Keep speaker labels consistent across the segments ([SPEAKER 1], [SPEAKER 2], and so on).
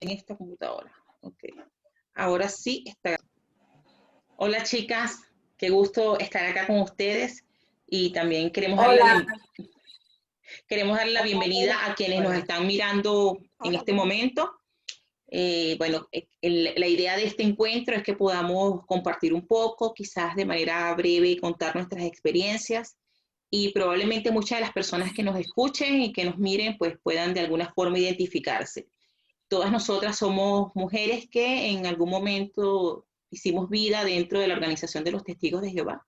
[SPEAKER 1] en esta computadora. Ok. Ahora sí está. Hola chicas, qué gusto estar acá con ustedes y también
[SPEAKER 2] Hola,
[SPEAKER 1] queremos darle la bienvenida a quienes nos
[SPEAKER 2] hola.
[SPEAKER 1] están mirando en
[SPEAKER 3] Hola,
[SPEAKER 1] este
[SPEAKER 3] buenas.
[SPEAKER 1] momento. La idea de este encuentro es que podamos compartir un poco, quizás de manera breve, contar nuestras experiencias y probablemente muchas de las personas que nos escuchen y que nos miren pues puedan de alguna forma identificarse. Todas nosotras somos mujeres que en algún momento hicimos vida dentro de la organización de los Testigos de Jehová.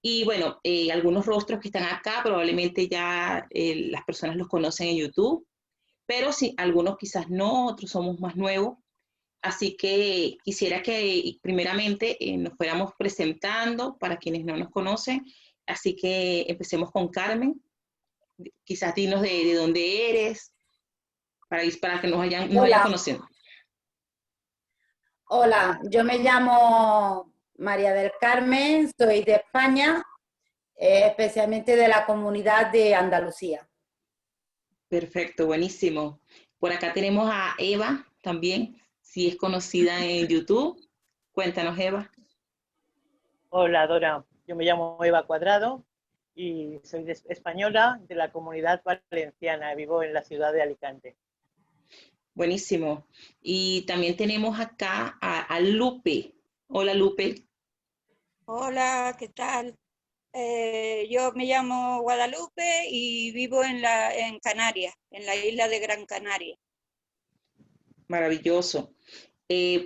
[SPEAKER 1] Y bueno, algunos rostros que están acá probablemente ya las personas los conocen en YouTube, pero sí, algunos quizás no, otros somos más nuevos. Así que quisiera que primeramente nos fuéramos presentando para quienes no nos conocen. Así que empecemos con Carmen. Quizás dinos de dónde eres, para que nos vayan
[SPEAKER 2] Hola,
[SPEAKER 1] conociendo.
[SPEAKER 2] hola. Yo me llamo María del Carmen, soy de España, especialmente de la comunidad de Andalucía.
[SPEAKER 1] Perfecto, buenísimo. Por acá tenemos a Eva también, si es conocida en YouTube. Cuéntanos, Eva.
[SPEAKER 3] Hola, Dora. Yo me llamo Eva Cuadrado y soy española de la Comunidad Valenciana. Vivo en la ciudad de Alicante.
[SPEAKER 1] Buenísimo. Y también tenemos acá a Lupe. Hola, Lupe.
[SPEAKER 4] Hola, ¿qué tal? Yo me llamo Guadalupe y vivo en Canarias, en la isla de Gran Canaria.
[SPEAKER 1] Maravilloso.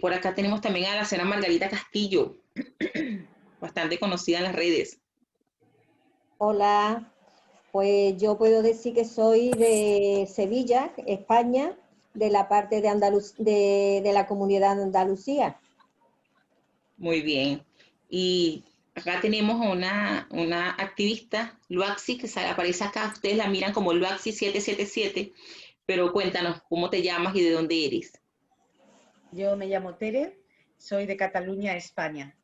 [SPEAKER 1] Por acá tenemos también a la señora Margarita Castillo, bastante conocida en las redes.
[SPEAKER 5] Hola, pues yo puedo decir que soy de Sevilla, España, de la parte de la comunidad de Andalucía.
[SPEAKER 1] Muy bien. Y acá tenemos una activista, Luaxi, que aparece acá. Ustedes la miran como Luaxi 777, pero cuéntanos cómo te llamas y de dónde eres.
[SPEAKER 6] Yo me llamo Tere, soy de Cataluña, España.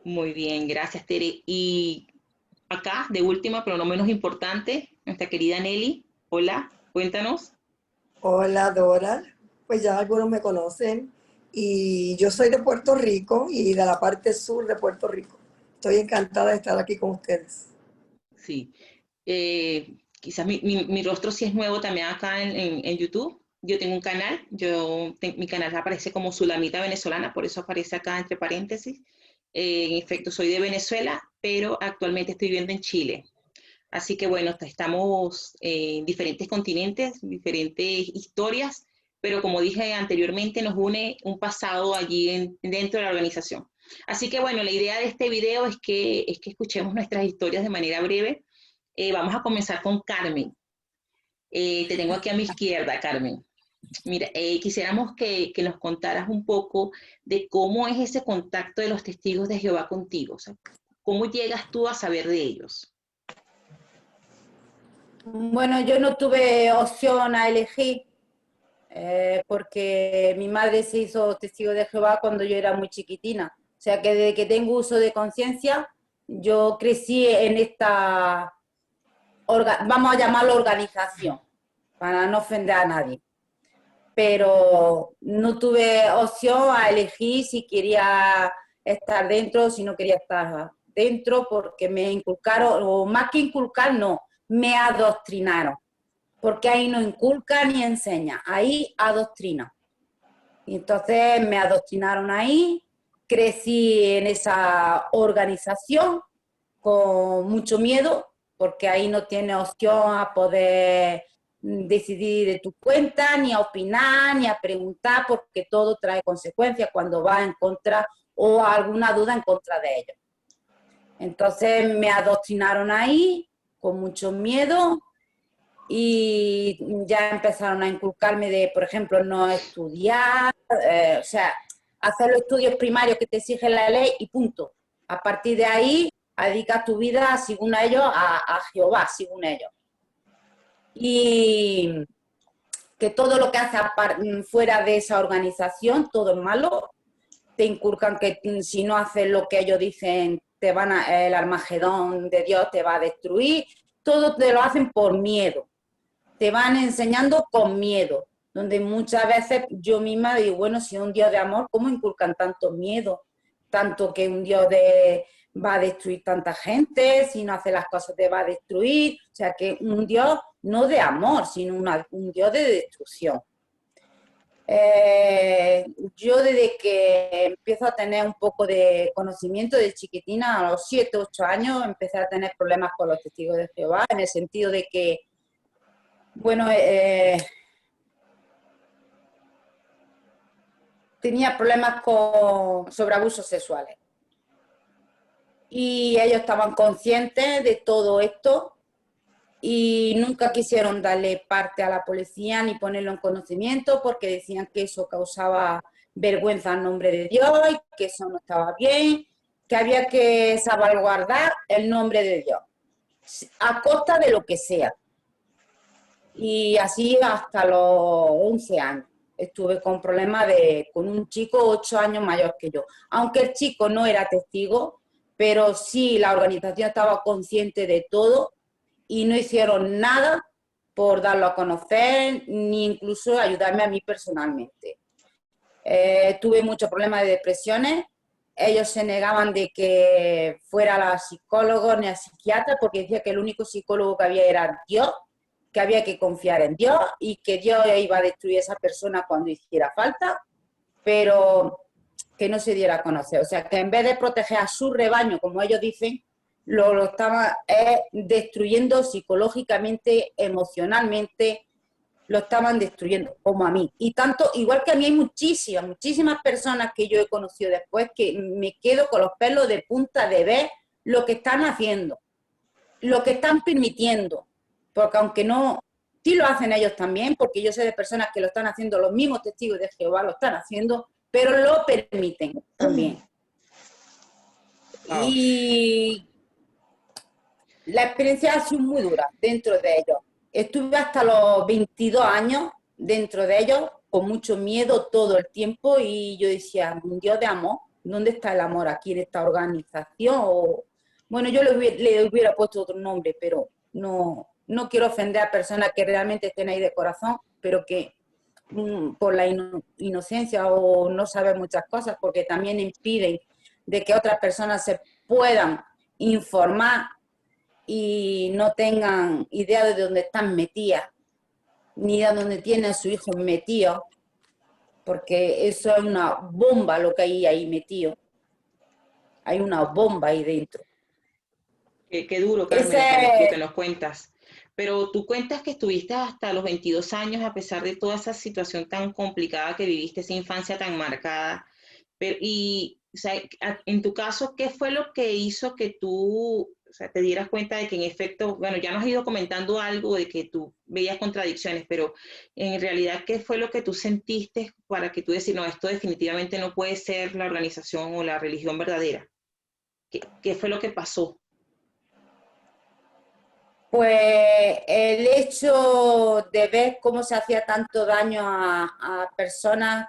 [SPEAKER 1] Muy bien, gracias, Tere. Y acá, de última, pero no menos importante, nuestra querida Nelly. Hola, cuéntanos.
[SPEAKER 7] Hola Dora, pues ya algunos me conocen y yo soy de Puerto Rico y de la parte sur de Puerto Rico. Estoy encantada de estar aquí con ustedes.
[SPEAKER 1] Sí. Quizás mi rostro sí es nuevo también acá en YouTube. Yo tengo un canal, mi canal aparece como Sulamita Venezolana, por eso aparece acá entre paréntesis. En efecto, soy de Venezuela, pero actualmente estoy viviendo en Chile. Así que bueno, estamos en diferentes continentes, diferentes historias, pero como dije anteriormente, nos une un pasado allí dentro de la organización. Así que bueno, la idea de este video es que escuchemos nuestras historias de manera breve. Vamos a comenzar con Carmen. Te tengo aquí a mi izquierda, Carmen. Mira, quisiéramos que nos contaras un poco de cómo es ese contacto de los testigos de Jehová contigo. O sea, ¿cómo llegas tú a saber de ellos?
[SPEAKER 2] Bueno, yo no tuve opción a elegir porque mi madre se hizo testigo de Jehová cuando yo era muy chiquitina. O sea que desde que tengo uso de conciencia, yo crecí en esta, vamos a llamarlo organización, para no ofender a nadie. Pero no tuve opción a elegir si quería estar dentro o si no quería estar dentro, porque me inculcaron, o más que inculcar, no, me adoctrinaron. Porque ahí no inculca ni enseña, ahí adoctrina. Y entonces me adoctrinaron ahí, crecí en esa organización con mucho miedo, porque ahí no tienes opción a poder decidir de tu cuenta, ni a opinar, ni a preguntar, porque todo trae consecuencias cuando va en contra o alguna duda en contra de ellos. Entonces me adoctrinaron ahí con mucho miedo y ya empezaron a inculcarme de, por ejemplo, no estudiar, o sea, hacer los estudios primarios que te exige la ley y punto. A partir de ahí, dedica tu vida, según ellos, a Jehová, según ellos. Y que todo lo que hace fuera de esa organización, todo es malo. Te inculcan que si no haces lo que ellos dicen, el Armagedón de Dios te va a destruir. Todo te lo hacen por miedo. Te van enseñando con miedo. donde muchas veces yo misma digo, bueno, si es un Dios de amor, ¿cómo inculcan tanto miedo? Tanto que un Dios va a destruir tanta gente, si no hace las cosas te va a destruir. O sea, que un Dios no de amor, sino un Dios de destrucción. Yo desde que empiezo a tener un poco de conocimiento de chiquitina, a los 7, 8 años, empecé a tener problemas con los testigos de Jehová, en el sentido de que, bueno, tenía problemas sobre abusos sexuales. Y ellos estaban conscientes de todo esto y nunca quisieron darle parte a la policía ni ponerlo en conocimiento porque decían que eso causaba vergüenza en nombre de Dios y que eso no estaba bien, que había que salvaguardar el nombre de Dios, a costa de lo que sea. Y así hasta los 11 años. Estuve con problemas con un chico 8 años mayor que yo. Aunque el chico no era testigo, pero sí la organización estaba consciente de todo y no hicieron nada por darlo a conocer, ni incluso ayudarme a mí personalmente. Tuve muchos problemas de depresiones. Ellos se negaban de que fuera la psicólogo ni a psiquiatra porque decía que el único psicólogo que había era Dios, que había que confiar en Dios y que Dios iba a destruir a esa persona cuando hiciera falta, pero que no se diera a conocer. O sea, que en vez de proteger a su rebaño, como ellos dicen, lo estaba destruyendo psicológicamente, emocionalmente, lo estaban destruyendo, como a mí. Y tanto, igual que a mí hay muchísimas personas que yo he conocido después que me quedo con los pelos de punta de ver lo que están haciendo, lo que están permitiendo. Porque aunque no, sí lo hacen ellos también, porque yo sé de personas que lo están haciendo, los mismos testigos de Jehová lo están haciendo, pero lo permiten también. Y la experiencia ha sido muy dura dentro de ellos. Estuve hasta los 22 años dentro de ellos, con mucho miedo todo el tiempo, y yo decía, un Dios de amor, ¿dónde está el amor aquí en esta organización? Bueno, yo le hubiera puesto otro nombre, pero no quiero ofender a personas que realmente estén ahí de corazón, pero que por la inocencia o no saber muchas cosas, porque también impiden de que otras personas se puedan informar y no tengan idea de dónde están metidas, ni de dónde tienen a su hijo metido, porque eso es una bomba lo que hay ahí metido. Hay una bomba ahí dentro.
[SPEAKER 1] Qué duro, Carmen, lo que nos cuentas. Pero tú cuentas que estuviste hasta los 22 años, a pesar de toda esa situación tan complicada que viviste, esa infancia tan marcada. O sea, en tu caso, ¿qué fue lo que hizo que tú, o sea, te dieras cuenta de que en efecto, bueno, ya nos has ido comentando algo de que tú veías contradicciones, pero en realidad, ¿qué fue lo que tú sentiste para que tú decir, no, esto definitivamente no puede ser la organización o la religión verdadera? ¿Qué fue lo que pasó?
[SPEAKER 2] Pues el hecho de ver cómo se hacía tanto daño a personas,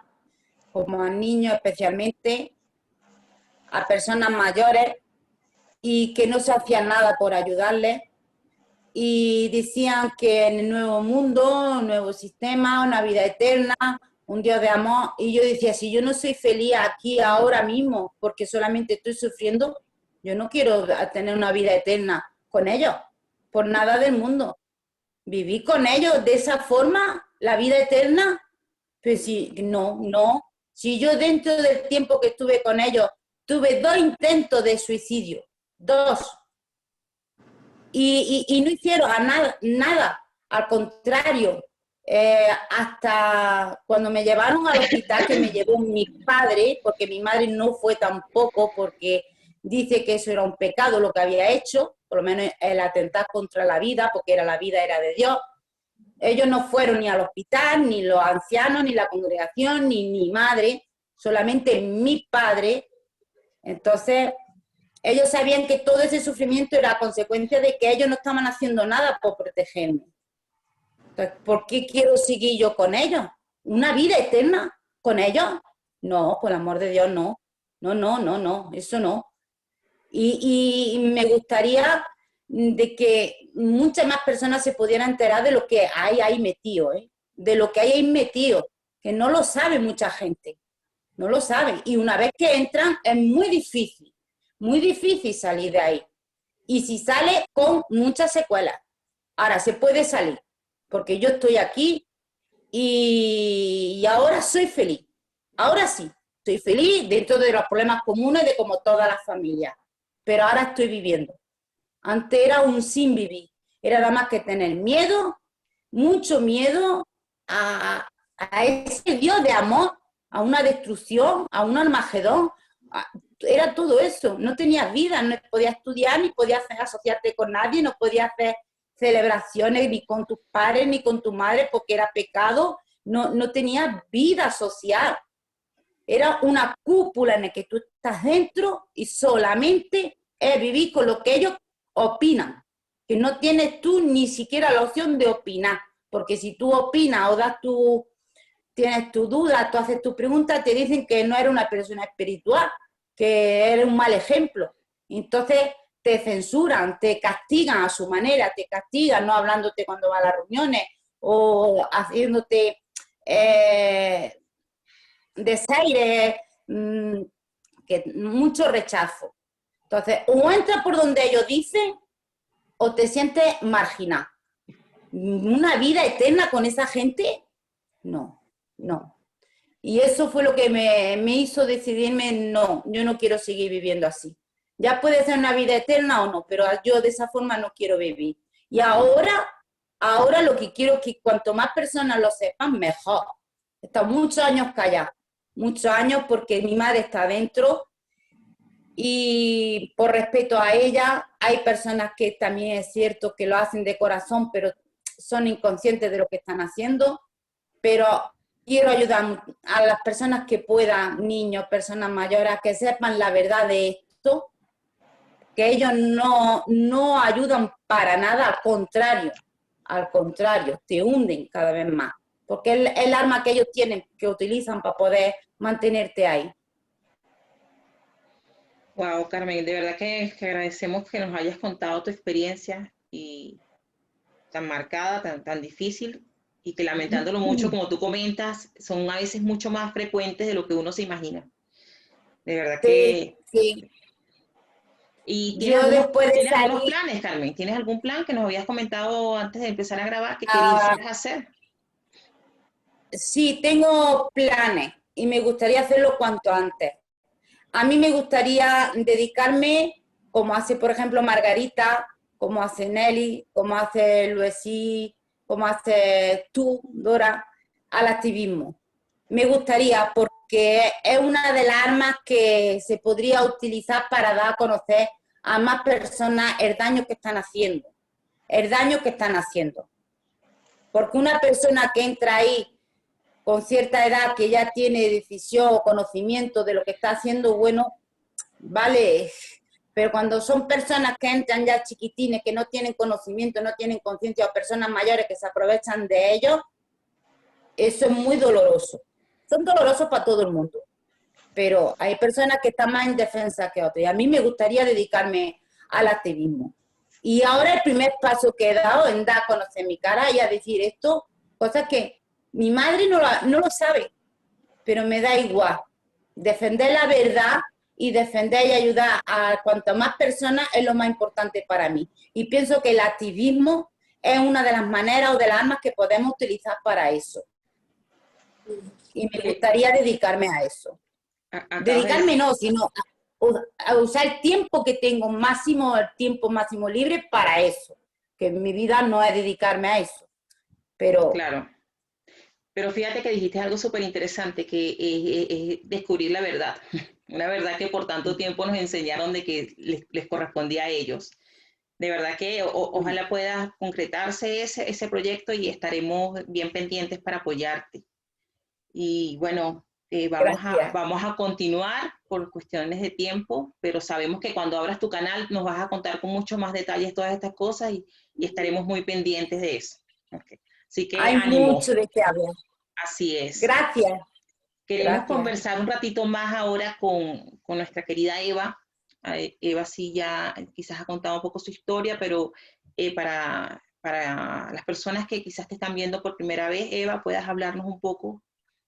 [SPEAKER 2] como a niños especialmente, a personas mayores, y que no se hacía nada por ayudarles, y decían que en el nuevo mundo, un nuevo sistema, una vida eterna, un Dios de amor, y yo decía, si yo no soy feliz aquí ahora mismo, porque solamente estoy sufriendo, yo no quiero tener una vida eterna con ellos, por nada del mundo. Viví con ellos de esa forma, la vida eterna, pues sí, no. Si yo dentro del tiempo que estuve con ellos, tuve 2 intentos de suicidio, 2. Y no hicieron nada, al contrario. Hasta cuando me llevaron al hospital, que me llevó mi padre, porque mi madre no fue tampoco, porque dice que eso era un pecado lo que había hecho, por lo menos el atentar contra la vida, porque la vida era de Dios. Ellos no fueron ni al hospital, ni los ancianos, ni la congregación, ni mi madre, solamente mi padre. Entonces, ellos sabían que todo ese sufrimiento era consecuencia de que ellos no estaban haciendo nada por protegerme. Entonces, ¿por qué quiero seguir yo con ellos? ¿Una vida eterna con ellos? No, por el amor de Dios, no. No, eso no. Y me gustaría de que muchas más personas se pudieran enterar de lo que hay ahí metido, ¿eh? de lo que hay ahí metido, que no lo sabe mucha gente, no lo sabe. Y una vez que entran es muy difícil salir de ahí. Y si sale con muchas secuelas. Ahora se puede salir, porque yo estoy aquí y ahora soy feliz. Ahora sí, estoy feliz dentro de los problemas comunes de como todas las familias. Pero ahora estoy viviendo. Antes era un sin vivir. Era nada más que tener miedo, mucho miedo a ese Dios de amor, a una destrucción, a un Armagedón. Era todo eso. No tenías vida, no podías estudiar, ni podías asociarte con nadie, no podías hacer celebraciones ni con tus padres, ni con tu madre, porque era pecado. No tenías vida social. Era una cúpula en la que tú estás dentro y solamente es vivir con lo que ellos opinan, que no tienes tú ni siquiera la opción de opinar, porque si tú opinas o tienes tu duda, tú haces tu pregunta, te dicen que no eres una persona espiritual, que eres un mal ejemplo. Entonces te censuran, te castigan a su manera, te castigan no hablándote cuando vas a las reuniones o haciéndote desaire, que mucho rechazo. Entonces, o entras por donde ellos dicen o te sientes marginado. ¿Una vida eterna con esa gente? No. Y eso fue lo que me hizo decidirme, no, yo no quiero seguir viviendo así. Ya puede ser una vida eterna o no, pero yo de esa forma no quiero vivir. Y ahora lo que quiero es que cuanto más personas lo sepan, mejor. He estado muchos años callada, muchos años porque mi madre está adentro y por respeto a ella, hay personas que también es cierto que lo hacen de corazón, pero son inconscientes de lo que están haciendo, pero quiero ayudar a las personas que puedan, niños, personas mayores, a que sepan la verdad de esto, que ellos no ayudan para nada, al contrario, te hunden cada vez más, porque es el arma que ellos tienen, que utilizan para poder mantenerte ahí.
[SPEAKER 1] Wow, Carmen, de verdad que agradecemos que nos hayas contado tu experiencia y tan marcada, tan difícil, y que lamentándolo mucho, como tú comentas, son a veces mucho más frecuentes de lo que uno se imagina. De verdad que...
[SPEAKER 2] Sí.
[SPEAKER 1] ¿Y
[SPEAKER 2] Yo después de
[SPEAKER 1] ¿tienes algunos
[SPEAKER 2] salir,
[SPEAKER 1] planes, Carmen? ¿Tienes algún plan que nos habías comentado antes de empezar a grabar que querías hacer?
[SPEAKER 2] sí, tengo planes y me gustaría hacerlo cuanto antes. A mí me gustaría dedicarme, como hace, por ejemplo, Margarita, como hace Nelly, como hace Luisí, como hace tú, Dora, al activismo. Me gustaría porque es una de las armas que se podría utilizar para dar a conocer a más personas el daño que están haciendo. Porque una persona que entra ahí con cierta edad, que ya tiene decisión o conocimiento de lo que está haciendo, bueno, vale, pero cuando son personas que entran ya chiquitines, que no tienen conocimiento, no tienen conciencia, o personas mayores que se aprovechan de ellos, eso es muy doloroso. Son dolorosos para todo el mundo, pero hay personas que están más indefensas que otras, y a mí me gustaría dedicarme al activismo. Y ahora el primer paso que he dado en dar a conocer mi cara y a decir esto, cosas que mi madre no lo sabe, pero me da igual. Defender la verdad y defender y ayudar a cuantas más personas es lo más importante para mí. Y pienso que el activismo es una de las maneras o de las armas que podemos utilizar para eso. Y me gustaría dedicarme a eso. Dedicarme no, sino a usar el tiempo que tengo el tiempo máximo libre para eso. Que mi vida no es dedicarme a eso. Pero
[SPEAKER 1] claro. Pero fíjate que dijiste algo súper interesante, que es descubrir la verdad. Una verdad que por tanto tiempo nos enseñaron de que les correspondía a ellos. De verdad que ojalá pueda concretarse ese proyecto y estaremos bien pendientes para apoyarte. Y bueno, vamos a continuar por cuestiones de tiempo, pero sabemos que cuando abras tu canal nos vas a contar con mucho más detalles todas estas cosas y estaremos muy pendientes de eso. Okay. Así que
[SPEAKER 2] hay
[SPEAKER 1] ánimo.
[SPEAKER 2] mucho de qué hablar.
[SPEAKER 1] Así es.
[SPEAKER 2] Gracias.
[SPEAKER 1] Queremos conversar un ratito más ahora con nuestra querida Eva. Eva sí ya quizás ha contado un poco su historia, pero para para las personas que quizás te están viendo por primera vez, Eva, puedas hablarnos un poco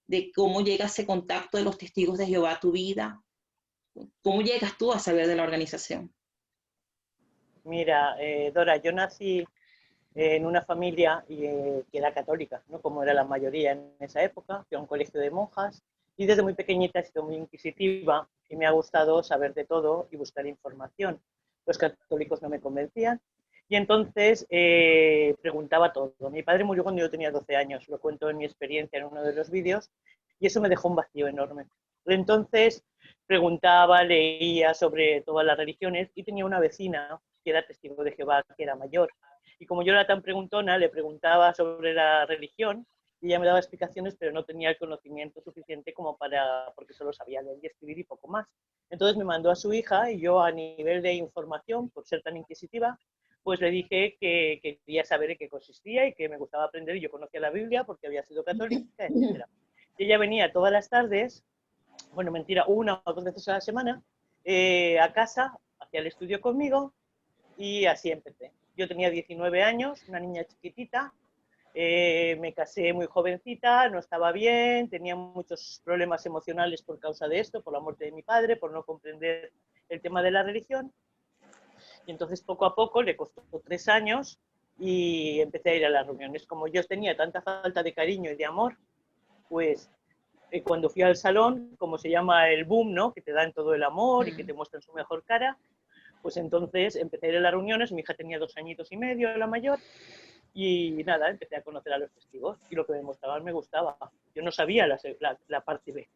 [SPEAKER 1] de cómo llega ese contacto de los testigos de Jehová a tu vida. ¿Cómo llegas tú a saber de la organización?
[SPEAKER 3] Mira, Dora, yo nací en una familia que era católica, ¿no? Como era la mayoría en esa época, fui a un colegio de monjas y desde muy pequeñita he sido muy inquisitiva y me ha gustado saber de todo y buscar información. Los católicos no me convencían y entonces preguntaba todo. Mi padre murió cuando yo tenía 12 años, lo cuento en mi experiencia en uno de los vídeos, y eso me dejó un vacío enorme. Entonces preguntaba, leía sobre todas las religiones y tenía una vecina que era testigo de Jehová, que era mayor. Y como yo era tan preguntona, le preguntaba sobre la religión y ella me daba explicaciones, pero no tenía el conocimiento suficiente como porque solo sabía leer y escribir y poco más. Entonces me mandó a su hija y yo, a nivel de información, por ser tan inquisitiva, pues le dije que quería saber en qué consistía y que me gustaba aprender, y yo conocía la Biblia porque había sido católica, etc. Y ella venía todas las tardes, bueno, mentira, 1 o 2 veces a la semana, a casa, hacía el estudio conmigo y así empecé. Yo tenía 19 años, una niña chiquitita, me casé muy jovencita, no estaba bien, tenía muchos problemas emocionales por causa de esto, por la muerte de mi padre, por no comprender el tema de la religión. Y entonces poco a poco, le costó 3 años y empecé a ir a las reuniones. Como yo tenía tanta falta de cariño y de amor, pues cuando fui al salón, como se llama el boom, ¿no? Que te dan todo el amor y que te muestran su mejor cara, pues entonces empecé a ir a las reuniones. Mi hija tenía 2 añitos y medio, la mayor, y nada, empecé a conocer a los testigos y lo que me mostraban me gustaba. Yo no sabía la parte B.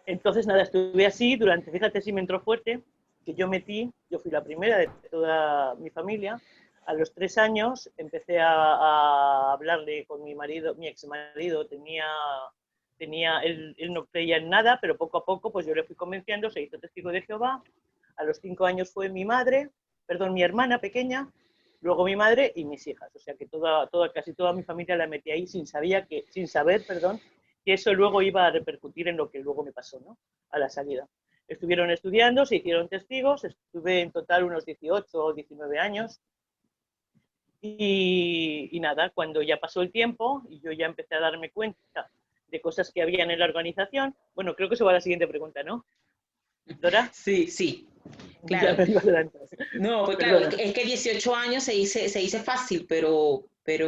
[SPEAKER 3] Entonces nada, estuve así durante, fíjate si me entró fuerte, que yo fui la primera de toda mi familia. A los 3 años empecé a hablarle con mi marido, mi ex marido él no creía en nada, pero poco a poco pues yo le fui convenciendo, se hizo testigo de Jehová. A los 5 años fue mi hermana pequeña, luego mi madre y mis hijas. O sea que casi toda mi familia la metí ahí sin saber, que eso luego iba a repercutir en lo que luego me pasó, ¿no? A la salida. Estuvieron estudiando, se hicieron testigos, estuve en total unos 18 o 19 años. Y nada, cuando ya pasó el tiempo y yo ya empecé a darme cuenta de cosas que habían en la organización, bueno, creo que eso va a la siguiente pregunta, ¿no? ¿Dora?
[SPEAKER 1] Sí, sí, claro.
[SPEAKER 3] Ya me iba adelantando.
[SPEAKER 1] No, pues claro, es que 18 años se dice fácil, pero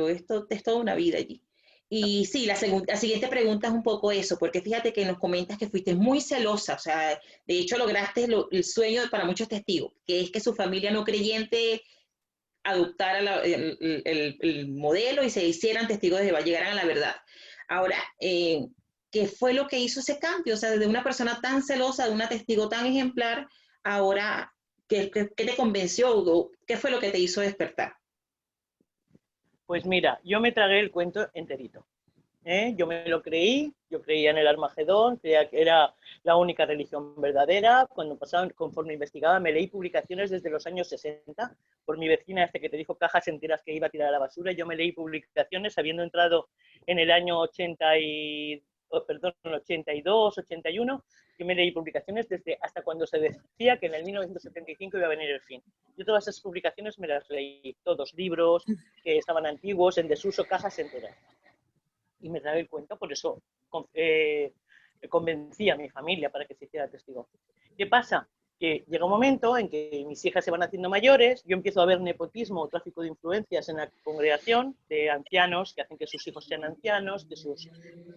[SPEAKER 1] esto es toda una vida allí. Y sí, la siguiente pregunta es un poco eso, porque fíjate que nos comentas que fuiste muy celosa, o sea, de hecho lograste el sueño para muchos testigos, que es que su familia no creyente adoptara el modelo y se hicieran testigos de Jehová, llegaran a la verdad. Ahora, ¿qué fue lo que hizo ese cambio? O sea, desde una persona tan celosa, de una testigo tan ejemplar, ahora, ¿qué te convenció? ¿Qué fue lo que te hizo despertar?
[SPEAKER 3] Pues mira, yo me tragué el cuento enterito. Yo me lo creí, yo creía en el Armagedón, creía que era la única religión verdadera. Conforme investigaba, me leí publicaciones desde los años 60 por mi vecina que te dijo cajas enteras que iba a tirar a la basura. Yo me leí publicaciones habiendo entrado en el año 82, 81, que me leí publicaciones hasta cuando se decía que en el 1975 iba a venir el fin. Yo todas esas publicaciones me las leí, todos libros que estaban antiguos, en desuso, cajas enteras. Y me tragué el cuento, por eso convencí a mi familia para que se hiciera testigo. ¿Qué pasa? Que llega un momento en que mis hijas se van haciendo mayores, yo empiezo a ver nepotismo o tráfico de influencias en la congregación de ancianos que hacen que sus hijos sean ancianos, que sus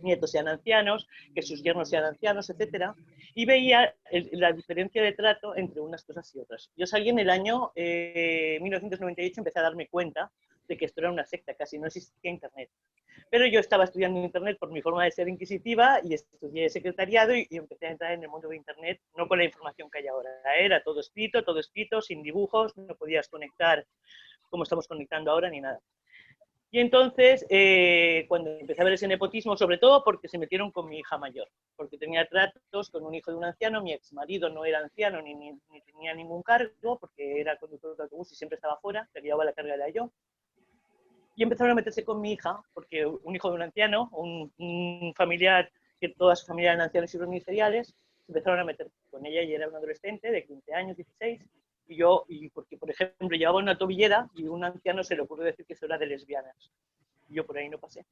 [SPEAKER 3] nietos sean ancianos, que sus yernos sean ancianos, etc. Y veía la diferencia de trato entre unas cosas y otras. Yo salí en el año 1998, empecé a darme cuenta de que esto era una secta, casi no existía Internet. Pero yo estaba estudiando Internet por mi forma de ser inquisitiva y estudié secretariado y empecé a entrar en el mundo de Internet, no con la información que hay ahora. Era todo escrito, sin dibujos, no podías conectar como estamos conectando ahora ni nada. Y entonces, cuando empecé a ver ese nepotismo, sobre todo porque se metieron con mi hija mayor, porque tenía tratos con un hijo de un anciano, mi ex marido no era anciano ni tenía ningún cargo, porque era conductor de autobús y siempre estaba fuera, que llevaba la carga era yo. Y empezaron a meterse con mi hija, porque un hijo de un anciano, un familiar, que toda su familia eran ancianos y ministeriales, se empezaron a meter con ella y era una adolescente de 15 años, 16, Y porque, por ejemplo, llevaba una tobillera y un anciano se le ocurrió decir que eso era de lesbianas. Y yo por ahí no pasé.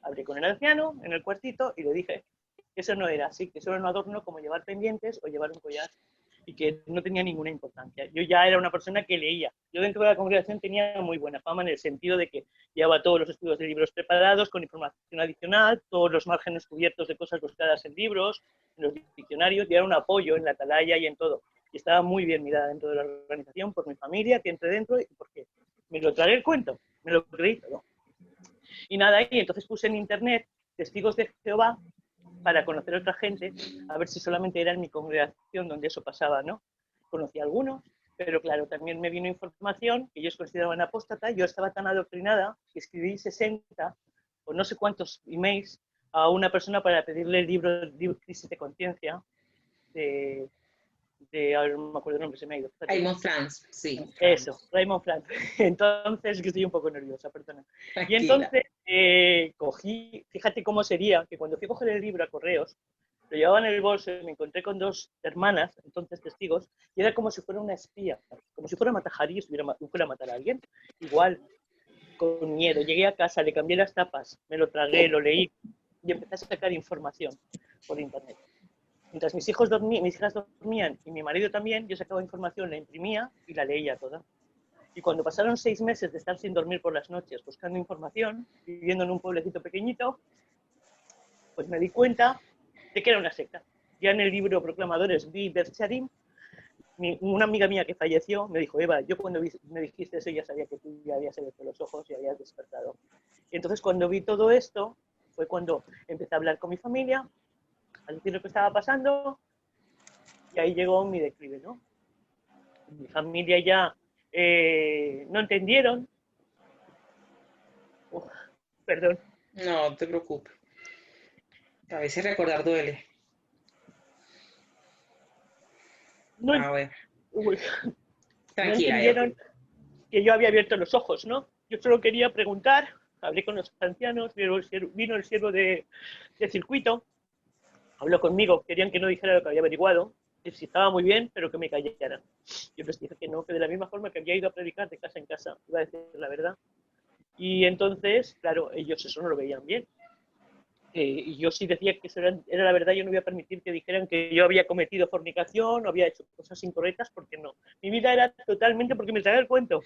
[SPEAKER 3] Hablé con el anciano en el cuartito y le dije que eso no era así, que eso era un adorno como llevar pendientes o llevar un collar y que no tenía ninguna importancia. Yo ya era una persona que leía. Yo dentro de la congregación tenía muy buena fama en el sentido de que llevaba todos los estudios de libros preparados con información adicional, todos los márgenes cubiertos de cosas buscadas en libros, en los diccionarios, y era un apoyo en la atalaya y en todo. Y estaba muy bien mirada dentro de la organización por mi familia, que entré dentro y porque me lo tragué el cuento, me lo creí todo. Y nada, y entonces puse en internet testigos de Jehová para conocer a otra gente, a ver si solamente era en mi congregación donde eso pasaba, ¿no? Conocí a algunos, pero claro, también me vino información que ellos consideraban apóstata. Yo estaba tan adoctrinada que escribí 60 o no sé cuántos emails a una persona para pedirle el libro Crisis de Conciencia a ver, no me acuerdo el nombre, se me ha ido.
[SPEAKER 1] Raymond Franz, sí.
[SPEAKER 3] Eso, Raymond Franz. Entonces, que estoy un poco nerviosa, perdona.
[SPEAKER 1] Tranquila.
[SPEAKER 3] Y entonces cogí, fíjate cómo sería, que cuando fui a coger el libro a correos, lo llevaba en el bolso y me encontré con dos hermanas, entonces testigos, y era como si fuera una espía, como si fuera Matajarí y fuera a matar a alguien. Igual, con miedo. Llegué a casa, le cambié las tapas, me lo tragué, lo leí y empecé a sacar información por internet. Mientras mis hijas dormían y mi marido también, yo sacaba información, la imprimía y la leía toda. Y cuando pasaron 6 meses de estar sin dormir por las noches buscando información, viviendo en un pueblecito pequeñito, pues me di cuenta de que era una secta. Ya en el libro Proclamadores vi Bercharim, una amiga mía que falleció me dijo: Eva, yo cuando me dijiste eso ya sabía que tú ya habías abierto los ojos y habías despertado. Y entonces cuando vi todo esto fue cuando empecé a hablar con mi familia, a decir lo que estaba pasando, y ahí llegó mi declive, ¿no? Mi familia ya no entendieron. Perdón.
[SPEAKER 1] No te preocupes. A veces recordar duele.
[SPEAKER 3] No,
[SPEAKER 1] A ver,
[SPEAKER 3] no
[SPEAKER 1] tranquila, Eva.
[SPEAKER 3] entendieron que yo había abierto los ojos, ¿no? Yo solo quería preguntar, hablé con los ancianos, vino el siervo de circuito, habló conmigo, querían que no dijera lo que había averiguado, que si estaba muy bien, pero que me callara. Yo les dije que no, que de la misma forma que había ido a predicar de casa en casa, iba a decir la verdad. Y entonces, claro, ellos eso no lo veían bien. Y yo sí decía que eso era la verdad, yo no iba a permitir que dijeran que yo había cometido fornicación o había hecho cosas incorrectas, porque no. Mi vida era totalmente porque me traía el cuento.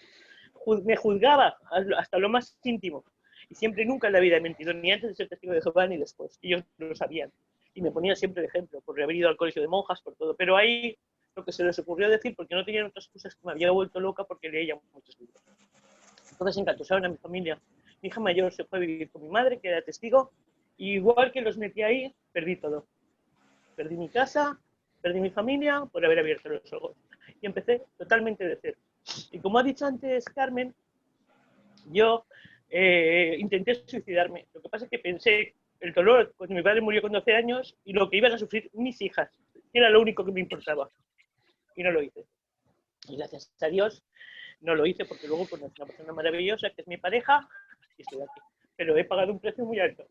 [SPEAKER 3] Me juzgaba hasta lo más íntimo. Y siempre, nunca en la vida he mentido, ni antes de ser testigo de Jehová ni después. Ellos lo sabían. Y me ponía siempre de ejemplo, por haber ido al colegio de monjas, por todo. Pero ahí lo que se les ocurrió decir, porque no tenían otras cosas, que me había vuelto loca porque leía muchos libros. Entonces engatusaron a mi familia. Mi hija mayor se fue a vivir con mi madre, que era testigo, y igual que los metí ahí, perdí todo. Perdí mi casa, perdí mi familia por haber abierto los ojos. Y empecé totalmente de cero. Y como ha dicho antes Carmen, yo intenté suicidarme. Lo que pasa es que pensé el dolor, pues mi padre murió con 12 años y lo que iban a sufrir mis hijas, que era lo único que me importaba. Y no lo hice. Y gracias a Dios no lo hice, porque luego conocí una persona maravillosa que es mi pareja y estoy aquí. Pero he pagado un precio muy alto,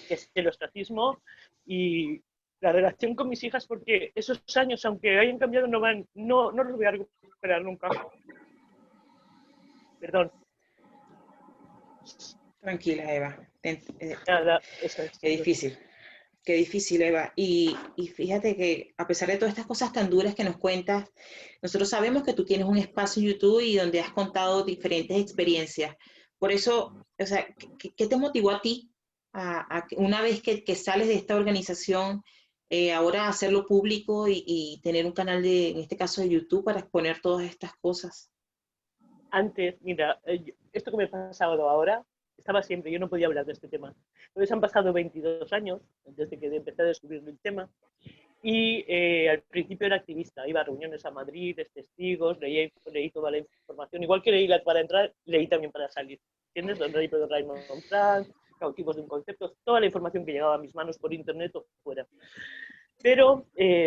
[SPEAKER 3] que es el ostracismo y la relación con mis hijas, porque esos años, aunque hayan cambiado, no los voy a recuperar nunca. Perdón.
[SPEAKER 1] Tranquila, Eva.
[SPEAKER 3] Nada, eso es.
[SPEAKER 1] Qué difícil, Eva. Y fíjate que a pesar de todas estas cosas tan duras que nos cuentas, nosotros sabemos que tú tienes un espacio en YouTube y donde has contado diferentes experiencias. Por eso, o sea, ¿qué te motivó a ti, una vez que sales de esta organización, ahora hacerlo público y tener un canal en este caso de YouTube para exponer todas estas cosas?
[SPEAKER 3] Antes, mira, esto que me ha pasado ahora, estaba siempre, yo no podía hablar de este tema. Entonces han pasado 22 años desde que empecé a descubrir el tema y al principio era activista, iba a reuniones a Madrid, de testigos, leí toda la información, igual que leí para entrar, leí también para salir, ¿entiendes? Los libros de Raymond Franz, Cautivos de un concepto, toda la información que llegaba a mis manos por internet o fuera. Pero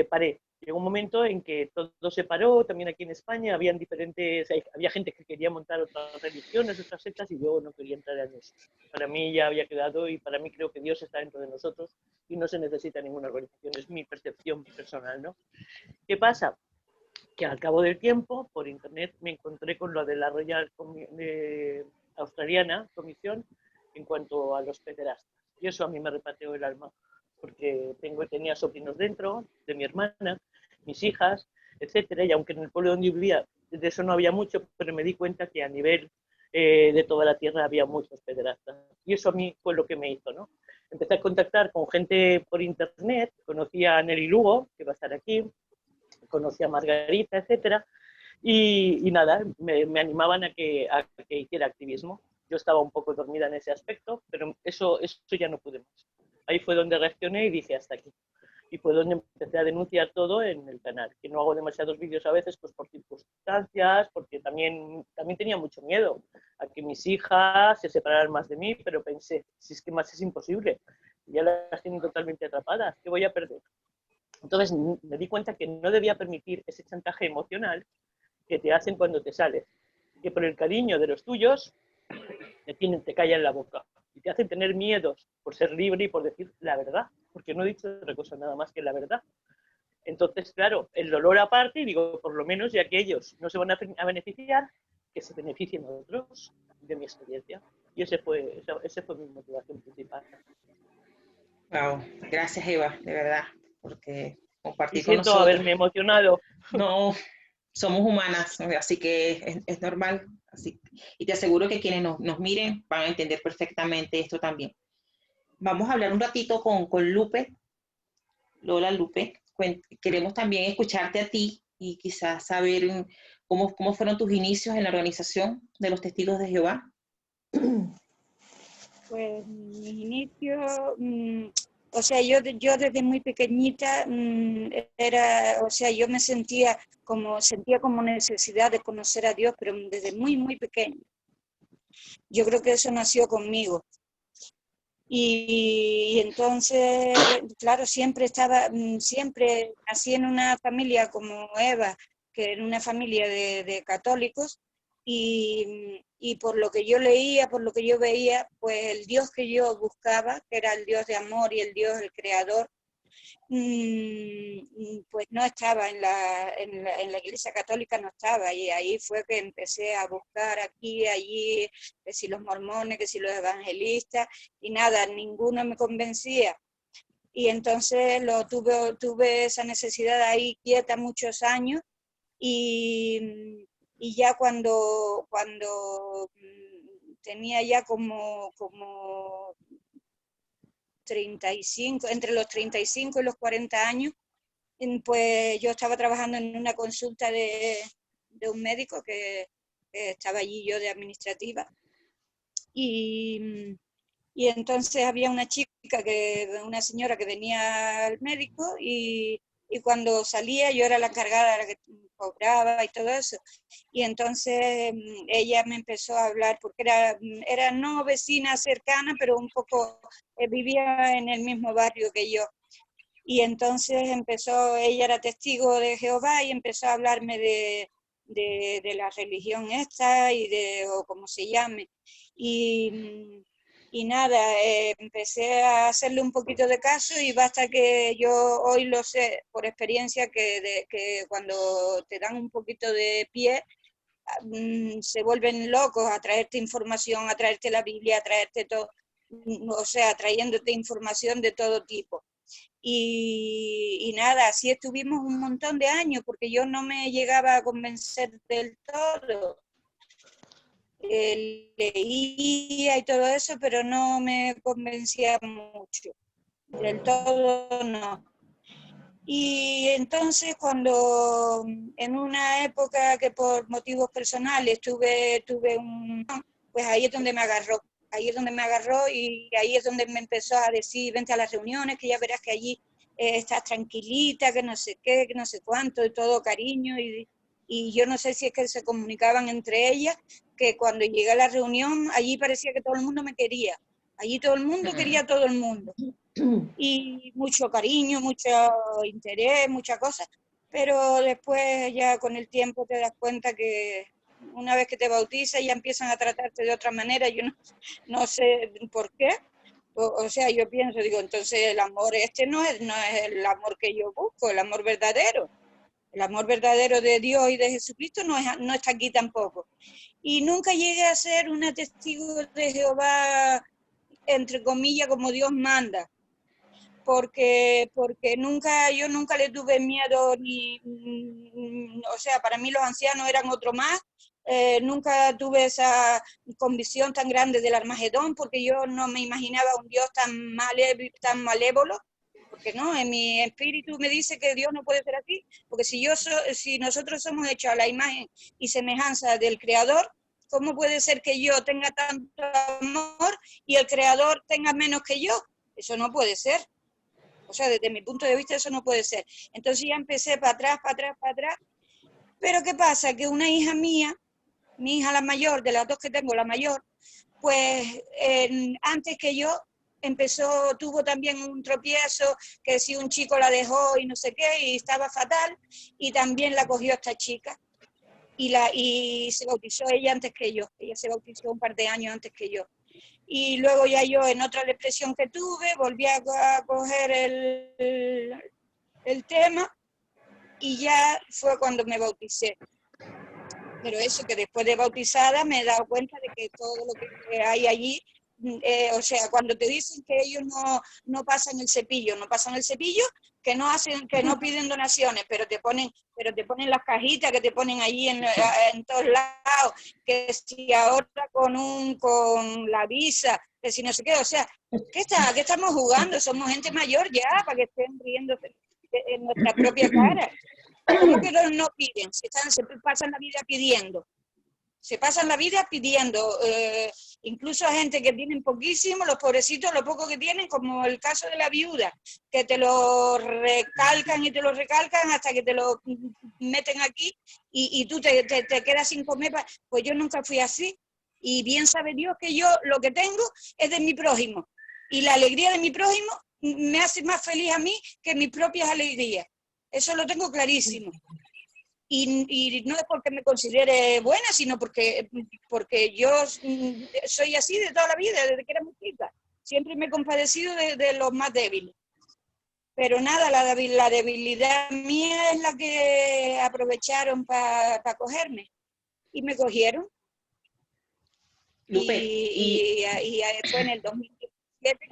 [SPEAKER 3] paré. Llegó un momento en que todo se paró, también aquí en España había gente que quería montar otras religiones, otras sectas, y yo no quería entrar en eso. Para mí ya había quedado, y para mí creo que Dios está dentro de nosotros y no se necesita ninguna organización, es mi percepción personal, ¿no? ¿Qué pasa? que al cabo del tiempo, por internet, me encontré con lo de la Royal Australiana Comisión en cuanto a los pederastas. Y eso a mí me repateó el alma, porque tenía sobrinos dentro, de mi hermana, mis hijas, etcétera, y aunque en el pueblo donde vivía de eso no había mucho, pero me di cuenta que a nivel de toda la tierra había muchos pederastas. Y eso a mí fue lo que me hizo, ¿no? Empecé a contactar con gente por internet, conocí a Nelly Lugo, que va a estar aquí, conocí a Margarita, etcétera, y nada, me animaban a que hiciera activismo. Yo estaba un poco dormida en ese aspecto, pero eso ya no pude más. Ahí fue donde reaccioné y dije hasta aquí. Y fue donde empecé a denunciar todo en el canal, que no hago demasiados vídeos a veces pues por circunstancias, porque también tenía mucho miedo a que mis hijas se separaran más de mí, pero pensé, si es que más es imposible, ya las tienen totalmente atrapadas, ¿qué voy a perder? Entonces me di cuenta que no debía permitir ese chantaje emocional que te hacen cuando te sales, que por el cariño de los tuyos te callan la boca y te hacen tener miedos por ser libre y por decir la verdad, porque no he dicho otra cosa nada más que la verdad. Entonces, claro, el dolor aparte, y digo, por lo menos ya que ellos no se van a beneficiar, que se beneficien a otros de mi experiencia. Y ese fue mi motivación principal.
[SPEAKER 1] Wow, gracias Eva, de verdad, porque
[SPEAKER 3] Y
[SPEAKER 1] compartir con
[SPEAKER 3] siento
[SPEAKER 1] nosotros.
[SPEAKER 3] haberme emocionado.
[SPEAKER 1] No, somos humanas, así que es normal. Así, y te aseguro que quienes nos miren van a entender perfectamente esto también. Vamos a hablar un ratito con Lupe, Lola Lupe. Queremos también escucharte a ti y quizás saber cómo fueron tus inicios en la organización de los Testigos de Jehová.
[SPEAKER 4] Pues mis inicios, o sea, yo desde muy pequeñita yo me sentía como necesidad de conocer a Dios, pero desde muy, muy pequeña. Yo creo que eso nació conmigo. Y entonces, claro, siempre nací en una familia como Eva, que era una familia de católicos, y por lo que yo leía, por lo que yo veía, pues el Dios que yo buscaba, que era el Dios de amor y el Dios, el creador, pues no estaba en la Iglesia Católica, no estaba, y ahí fue que empecé a buscar aquí, allí, que si los mormones, que si los evangelistas, y nada, ninguno me convencía. Y entonces tuve esa necesidad ahí quieta muchos años, y ya cuando tenía ya como 35, entre los 35 y los 40 años, pues yo estaba trabajando en una consulta de un médico que estaba allí yo de administrativa, y entonces había una señora que venía al médico, y cuando salía yo era la encargada, la que cobraba y todo eso, y entonces ella me empezó a hablar, porque era no vecina cercana, pero un poco vivía en el mismo barrio que yo, y entonces ella era testigo de Jehová y empezó a hablarme de la religión esta o como se llame, y nada, empecé a hacerle un poquito de caso, y basta que yo hoy lo sé por experiencia que cuando te dan un poquito de pie, se vuelven locos a traerte información, a traerte la Biblia, a traerte todo, o sea, trayéndote información de todo tipo. Y nada, así estuvimos un montón de años, porque yo no me llegaba a convencer del todo. Leía y todo eso, pero no me convencía mucho, del todo no. Y entonces cuando en una época que por motivos personales tuve pues ahí es donde me agarró. Ahí es donde me agarró, y ahí es donde me empezó a decir, vente a las reuniones, que ya verás que allí estás tranquilita, que no sé qué, que no sé cuánto, de todo cariño, y yo no sé si es que se comunicaban entre ellas, que cuando llegué a la reunión, allí parecía que todo el mundo me quería. Allí todo el mundo quería a todo el mundo. Y mucho cariño, mucho interés, muchas cosas. Pero después ya con el tiempo te das cuenta que una vez que te bautizas ya empiezan a tratarte de otra manera. Yo no sé por qué. O sea, yo pienso, digo, entonces el amor no es el amor que yo busco, el amor verdadero. El amor verdadero de Dios y de Jesucristo no está aquí tampoco. Y nunca llegué a ser una testigo de Jehová, entre comillas, como Dios manda. Porque yo nunca le tuve miedo, o sea, para mí los ancianos eran otro más. Nunca tuve esa convicción tan grande del Armagedón, porque yo no me imaginaba un Dios tan malévolo, porque no, en mi espíritu me dice que Dios no puede ser así, porque si nosotros somos hechos a la imagen y semejanza del Creador, ¿cómo puede ser que yo tenga tanto amor y el Creador tenga menos que yo? Eso no puede ser. O sea, desde mi punto de vista eso no puede ser. Entonces ya empecé para atrás. Pero ¿qué pasa? Que una hija mía, mi hija la mayor, de las dos que tengo, la mayor, pues antes que yo tuvo también un tropiezo, que si un chico la dejó y no sé qué, y estaba fatal, y también la cogió esta chica. Y se bautizó ella antes que yo. Ella se bautizó un par de años antes que yo. Y luego ya yo en otra depresión que tuve, volví a coger el tema y ya fue cuando me bauticé. Pero eso, que después de bautizada me he dado cuenta de que todo lo que hay allí, o sea, cuando te dicen que ellos no pasan el cepillo, que no piden donaciones, pero te ponen las cajitas que te ponen allí en todos lados, que si ahora con la visa, que si no sé qué, o sea, ¿qué estamos jugando? Somos gente mayor ya, para que estén riéndose en nuestra propia cara. ¿Cómo que no piden? Se pasan la vida pidiendo. Incluso a gente que tienen poquísimo, los pobrecitos, lo poco que tienen, como el caso de la viuda, que te lo recalcan hasta que te lo meten aquí y tú te quedas sin comer. Pues yo nunca fui así, y bien sabe Dios que yo lo que tengo es de mi prójimo, y la alegría de mi prójimo me hace más feliz a mí que mis propias alegrías. Eso lo tengo clarísimo. Y no es porque me considere buena, sino porque yo soy así de toda la vida, desde que era muy chica. Siempre me he compadecido de los más débiles. Pero nada, la debilidad mía es la que aprovecharon para cogerme. Y me cogieron.
[SPEAKER 1] Lupe,
[SPEAKER 4] y fue en el 2017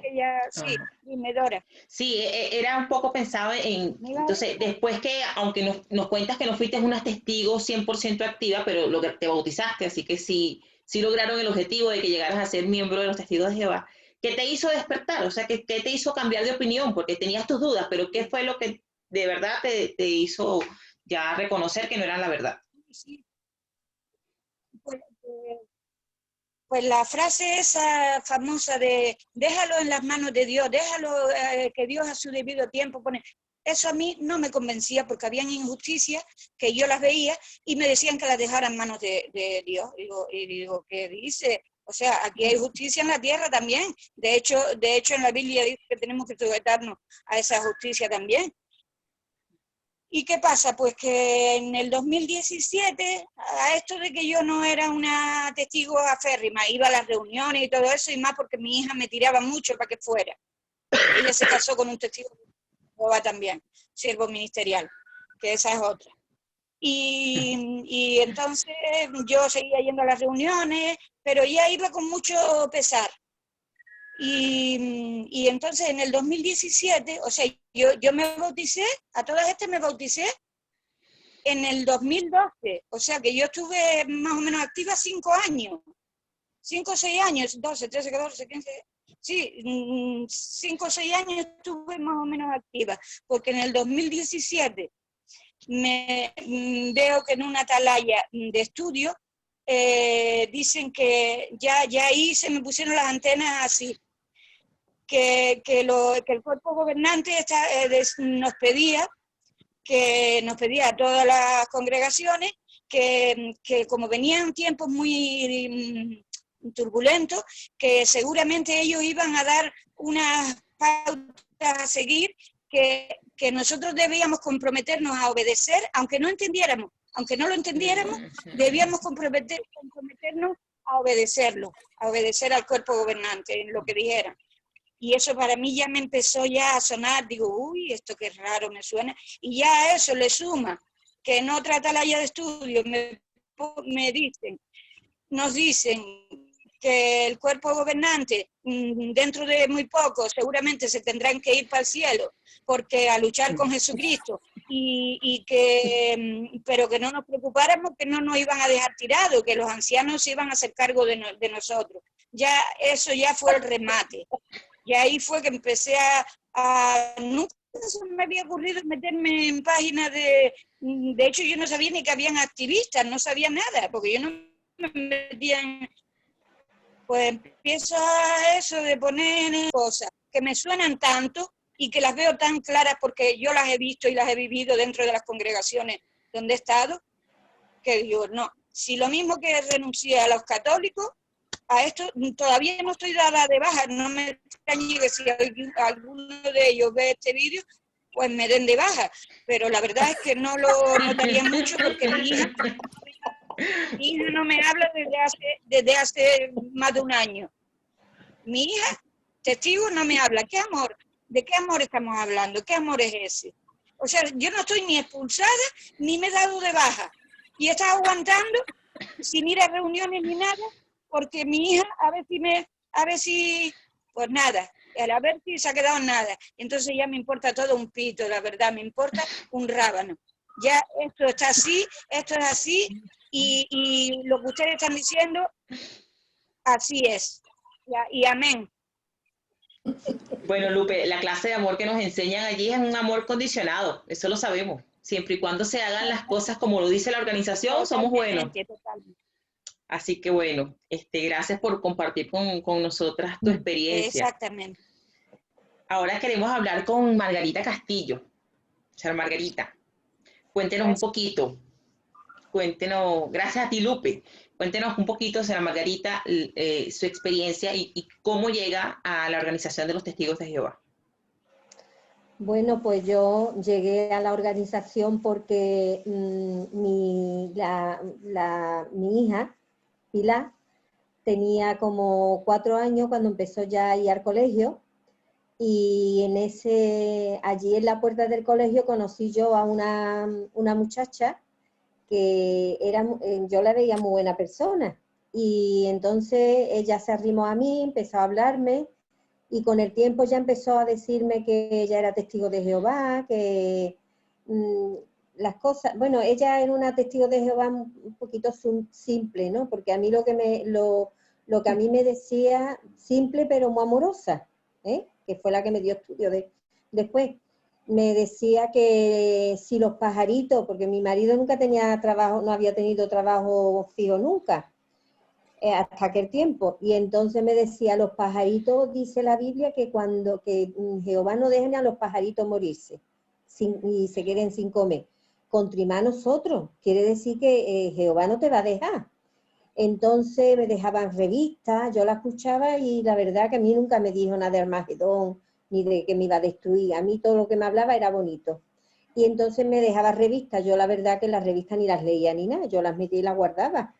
[SPEAKER 4] que ya, sí, dime, Dora.
[SPEAKER 1] Sí, era un poco pensado entonces, después que, aunque nos cuentas que no fuiste una testigo 100% activa, pero lo que te bautizaste, así que sí lograron el objetivo de que llegaras a ser miembro de los Testigos de Jehová. ¿Qué te hizo despertar? O sea, ¿qué te hizo cambiar de opinión? Porque tenías tus dudas, pero ¿qué fue lo que de verdad te hizo ya reconocer que no era la verdad?
[SPEAKER 4] Sí. Pues la frase esa famosa de déjalo en las manos de Dios, déjalo que Dios a su debido tiempo pone. Eso a mí no me convencía, porque habían injusticias que yo las veía y me decían que las dejara en manos de Dios. Y digo, ¿qué dice? O sea, aquí hay justicia en la tierra también. De hecho en la Biblia dice que tenemos que sujetarnos a esa justicia también. ¿Y qué pasa? Pues que en el 2017, a esto de que yo no era una testigo aférrima, iba a las reuniones y todo eso, y más porque mi hija me tiraba mucho para que fuera. Ella se casó con un testigo de Jehová también, siervo ministerial, que esa es otra. Y entonces yo seguía yendo a las reuniones, pero ya iba con mucho pesar. Y entonces en el 2017, o sea, yo me bauticé, a todas estas me bauticé en el 2012, o sea que yo estuve más o menos activa 5 años, 5 o 6 años, 12, 13, 14, 15, sí, 5 o 6 años estuve más o menos activa, porque en el 2017 veo que en una atalaya de estudio dicen que ya ahí se me pusieron las antenas así, que el cuerpo gobernante nos pedía a todas las congregaciones que como venían tiempos muy turbulentos, que seguramente ellos iban a dar unas pautas a seguir, que nosotros debíamos comprometernos a obedecer, aunque no lo entendiéramos, debíamos comprometernos a obedecerlo, a obedecer al cuerpo gobernante en lo que dijeran. Y eso para mí ya me empezó ya a sonar, digo, uy, esto qué raro me suena. Y ya a eso le suma que en otra atalaya de estudio nos dicen que el cuerpo gobernante dentro de muy poco seguramente se tendrán que ir para el cielo porque a luchar con Jesucristo pero que no nos preocupáramos, que no nos iban a dejar tirados, que los ancianos se iban a hacer cargo de nosotros. Ya eso ya fue el remate. Y ahí fue que empecé nunca se me había ocurrido meterme en páginas de hecho yo no sabía ni que habían activistas, no sabía nada, porque yo no me metía en... Pues empiezo a eso de poner cosas que me suenan tanto y que las veo tan claras porque yo las he visto y las he vivido dentro de las congregaciones donde he estado, que digo, no, si lo mismo que renuncié a los católicos, a esto todavía no estoy dada de baja, no me extrañe que si alguno de ellos ve este vídeo, pues me den de baja, pero la verdad es que no lo notaría mucho porque mi hija no me habla desde hace más de un año. Mi hija, testigo, no me habla. ¿Qué amor? ¿De qué amor estamos hablando? ¿Qué amor es ese? O sea, yo no estoy ni expulsada ni me he dado de baja. Y he estado aguantando sin ir a reuniones ni nada, porque mi hija a ver si, pues nada, a ver si se ha quedado en nada. Entonces ya me importa todo un pito, la verdad, me importa un rábano. Ya esto está así, esto es así, y lo que ustedes están diciendo, así es. Y amén.
[SPEAKER 1] Bueno, Lupe, la clase de amor que nos enseñan allí es un amor condicionado, eso lo sabemos. Siempre y cuando se hagan las cosas como lo dice la organización, somos buenos.
[SPEAKER 4] Totalmente.
[SPEAKER 1] Así que bueno, gracias por compartir con nosotras tu experiencia.
[SPEAKER 4] Exactamente.
[SPEAKER 1] Ahora queremos hablar con Margarita Castillo. O sea, Margarita, cuéntenos un poquito. Cuéntenos, gracias a ti, Lupe. Cuéntenos un poquito, señora Margarita, su experiencia y cómo llega a la organización de los Testigos de Jehová.
[SPEAKER 5] Bueno, pues yo llegué a la organización porque mi hija, Pilar, tenía como 4 años cuando empezó ya a ir al colegio y allí en la puerta del colegio conocí yo a una muchacha que yo la veía muy buena persona y entonces ella se arrimó a mí, empezó a hablarme y con el tiempo ya empezó a decirme que ella era testigo de Jehová, que las cosas, bueno, ella era una testigo de Jehová un poquito simple, ¿no? Porque a mí lo que a mí me decía, simple pero muy amorosa, ¿eh? Que fue la que me dio estudio después. Me decía que si los pajaritos, porque mi marido nunca tenía trabajo, no había tenido trabajo fijo nunca, hasta aquel tiempo, y entonces me decía, los pajaritos, dice la Biblia, que Jehová no deja a los pajaritos morirse y se queden sin comer. Contra nosotros, quiere decir que Jehová no te va a dejar. Entonces me dejaban revistas, yo la escuchaba y la verdad que a mí nunca me dijo nada de Armagedón, ni de que me iba a destruir. A mí todo lo que me hablaba era bonito. Y entonces me dejaba revistas. Yo la verdad que las revistas ni las leía ni nada. Yo las metía y las guardaba.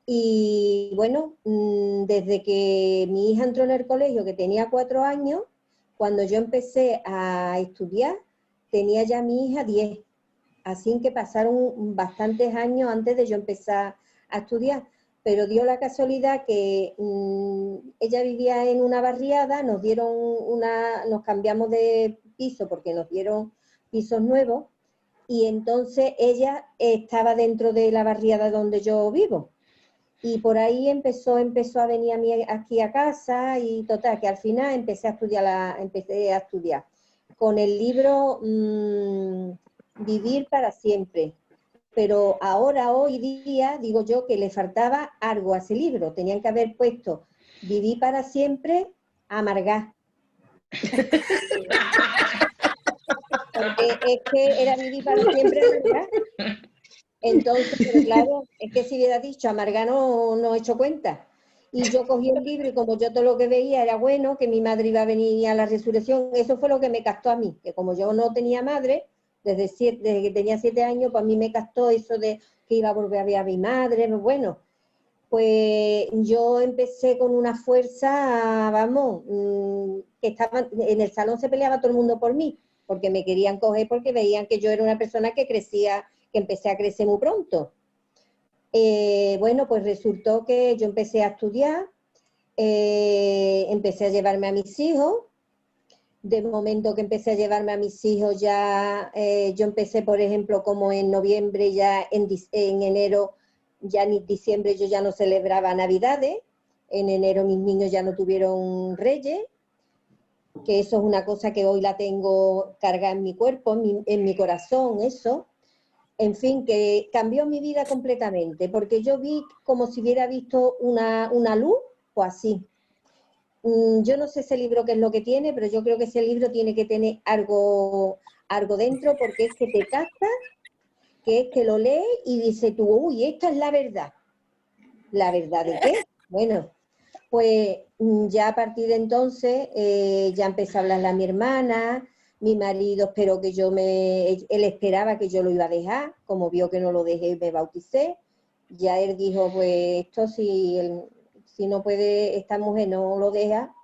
[SPEAKER 5] Y bueno, desde que mi hija entró en el colegio, que tenía 4 años, cuando yo empecé a estudiar, tenía ya mi hija 10. Así que pasaron bastantes años antes de yo empezar a estudiar. Pero dio la casualidad que ella vivía en una barriada, nos cambiamos de piso porque nos dieron pisos nuevos y entonces ella estaba dentro de la barriada donde yo vivo. Y por ahí empezó a venir aquí a casa y total, que al final empecé a estudiar con el libro Vivir para siempre. Pero ahora, hoy día, digo yo que le faltaba algo a ese libro. Tenían que haber puesto Vivir para siempre, amargar. Porque es que era Vivir para siempre, amargar. Entonces, pero claro, es que si hubiera dicho amargar no he hecho cuenta. Y yo cogí el libro y como yo todo lo que veía era bueno, que mi madre iba a venir a la resurrección, eso fue lo que me captó a mí, que como yo no tenía madre, desde que tenía 7 años, pues a mí me captó eso de que iba a volver a ver a mi madre. Bueno, pues yo empecé con una fuerza, vamos, que estaba en el salón, se peleaba todo el mundo por mí, porque me querían coger, porque veían que yo era una persona que crecía que empecé a crecer muy pronto. Bueno, pues resultó que yo empecé a estudiar, empecé a llevarme a mis hijos. De momento que empecé a llevarme a mis hijos ya, yo empecé, por ejemplo, como en noviembre, ya en enero, ya en diciembre yo ya no celebraba Navidades, en enero mis niños ya no tuvieron Reyes, que eso es una cosa que hoy la tengo cargada en mi cuerpo, en mi corazón, eso. En fin, que cambió mi vida completamente, porque yo vi como si hubiera visto una luz, o así. Yo no sé ese libro qué es lo que tiene, pero yo creo que ese libro tiene que tener algo dentro, porque es que te capta, que es que lo lees y dices tú, uy, esta es la verdad. ¿La verdad de qué? Bueno, pues ya a partir de entonces ya empecé a hablarle a mi hermana, mi marido esperó que él esperaba que yo lo iba a dejar, como vio que no lo dejé me bauticé, ya él dijo, pues esto si no puede, esta mujer no lo deja,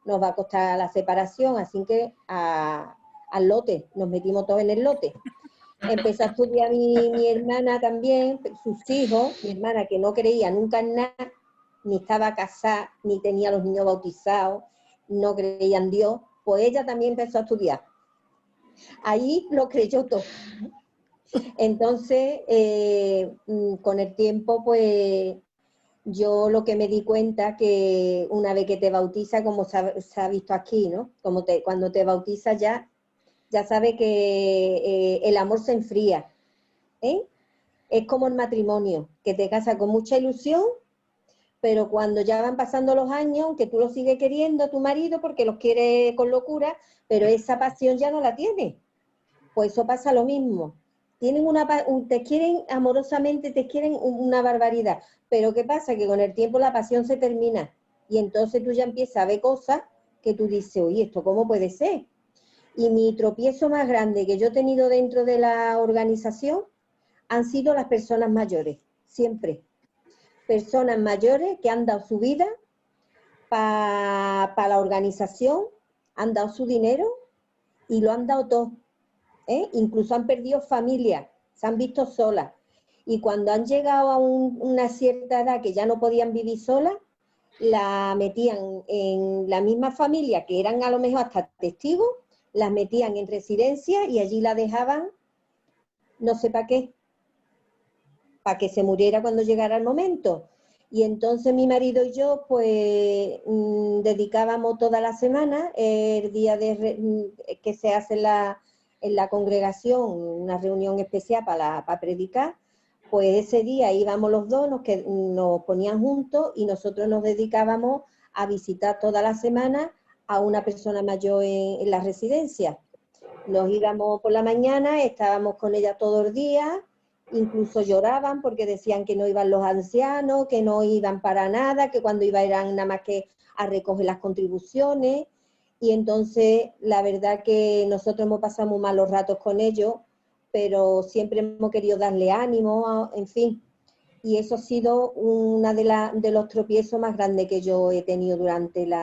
[SPEAKER 5] nos va a costar la separación, así que al lote, nos metimos todos en el lote. Empezó a estudiar mi hermana también, sus hijos, mi hermana que no creía nunca en nada, ni estaba casada, ni tenía a los niños bautizados, no creía en Dios, pues ella también empezó a estudiar. Ahí lo creyó todo. Entonces, con el tiempo, pues yo lo que me di cuenta que una vez que te bautiza, como se ha visto aquí, ¿no? Cuando te bautizas ya sabes que el amor se enfría, ¿eh? Es como el matrimonio, que te casas con mucha ilusión, pero cuando ya van pasando los años, aunque tú lo sigues queriendo a tu marido porque los quiere con locura, pero esa pasión ya no la tienes. Pues eso pasa lo mismo. Te quieren amorosamente, te quieren una barbaridad, pero ¿qué pasa? Que con el tiempo la pasión se termina y entonces tú ya empiezas a ver cosas que tú dices, oye, ¿esto cómo puede ser? Y mi tropiezo más grande que yo he tenido dentro de la organización han sido las personas mayores, siempre. Personas mayores que han dado su vida para la organización, han dado su dinero y lo han dado todo. Incluso han perdido familia, se han visto solas. Y cuando han llegado a una cierta edad que ya no podían vivir solas, la metían en la misma familia, que eran a lo mejor hasta testigos, las metían en residencia y allí la dejaban, no sé para qué, para que se muriera cuando llegara el momento. Y entonces mi marido y yo, pues, dedicábamos toda la semana, el día que se hace en la congregación, una reunión especial para predicar, pues ese día íbamos los dos, nos ponían juntos y nosotros nos dedicábamos a visitar toda la semana a una persona mayor en la residencia. Nos íbamos por la mañana, estábamos con ella todo el día, incluso lloraban porque decían que no iban los ancianos, que no iban para nada, que cuando iban eran nada más que a recoger las contribuciones. Y entonces la verdad que nosotros hemos pasado muy malos ratos con ellos, pero siempre hemos querido darle ánimo, en fin. Y eso ha sido uno de los tropiezos más grandes que yo he tenido durante el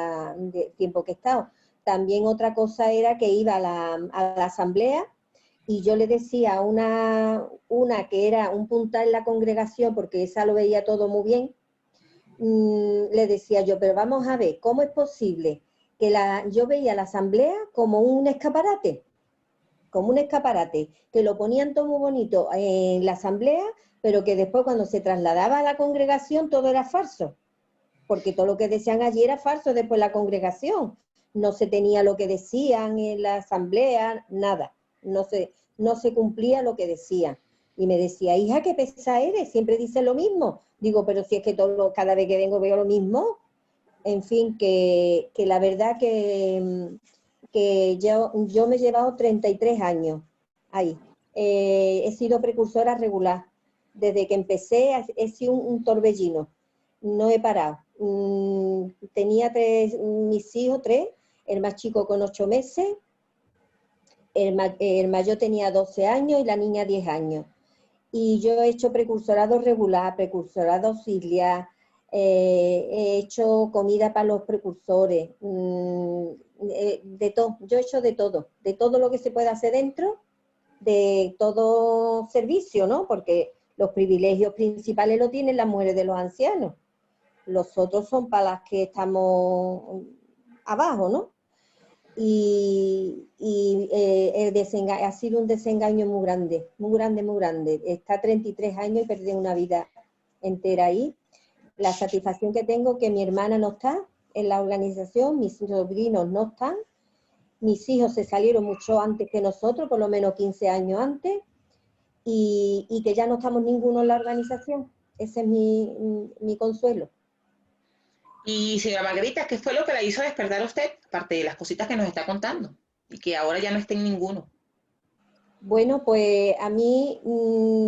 [SPEAKER 5] tiempo que he estado. También otra cosa era que iba a la asamblea y yo le decía a una que era un puntal en la congregación, porque esa lo veía todo muy bien, le decía yo, pero vamos a ver, ¿cómo es posible que yo veía la asamblea como un escaparate, que lo ponían todo muy bonito en la asamblea, pero que después cuando se trasladaba a la congregación todo era falso, porque todo lo que decían allí era falso después de la congregación, no se tenía lo que decían en la asamblea, nada, no se cumplía lo que decían. Y me decía, hija, qué pesada eres, siempre dices lo mismo. Digo, pero si es que cada vez que vengo veo lo mismo. En fin, que la verdad que yo me he llevado 33 años ahí. He sido precursora regular. Desde que empecé he sido un torbellino. No he parado. Tenía mis hijos, 3, el más chico con 8 meses, el mayor tenía 12 años y la niña 10 años. Y yo he hecho precursorado regular, precursorado auxiliar, he hecho comida para los precursores, de todo. Yo he hecho de todo lo que se puede hacer dentro, de todo servicio, ¿no? Porque los privilegios principales lo tienen las mujeres de los ancianos. Los otros son para las que estamos abajo, ¿no? Ha sido un desengaño muy grande, muy grande, muy grande. Está 33 años y perdí una vida entera ahí. La satisfacción que tengo que mi hermana no está en la organización, mis sobrinos no están, mis hijos se salieron mucho antes que nosotros, por lo menos 15 años antes, y que ya no estamos ninguno en la organización. Ese es mi consuelo.
[SPEAKER 1] Y señora Margarita, ¿qué fue lo que la hizo despertar a usted? Aparte de las cositas que nos está contando, y que ahora ya no está en ninguno.
[SPEAKER 5] Bueno, pues a mí,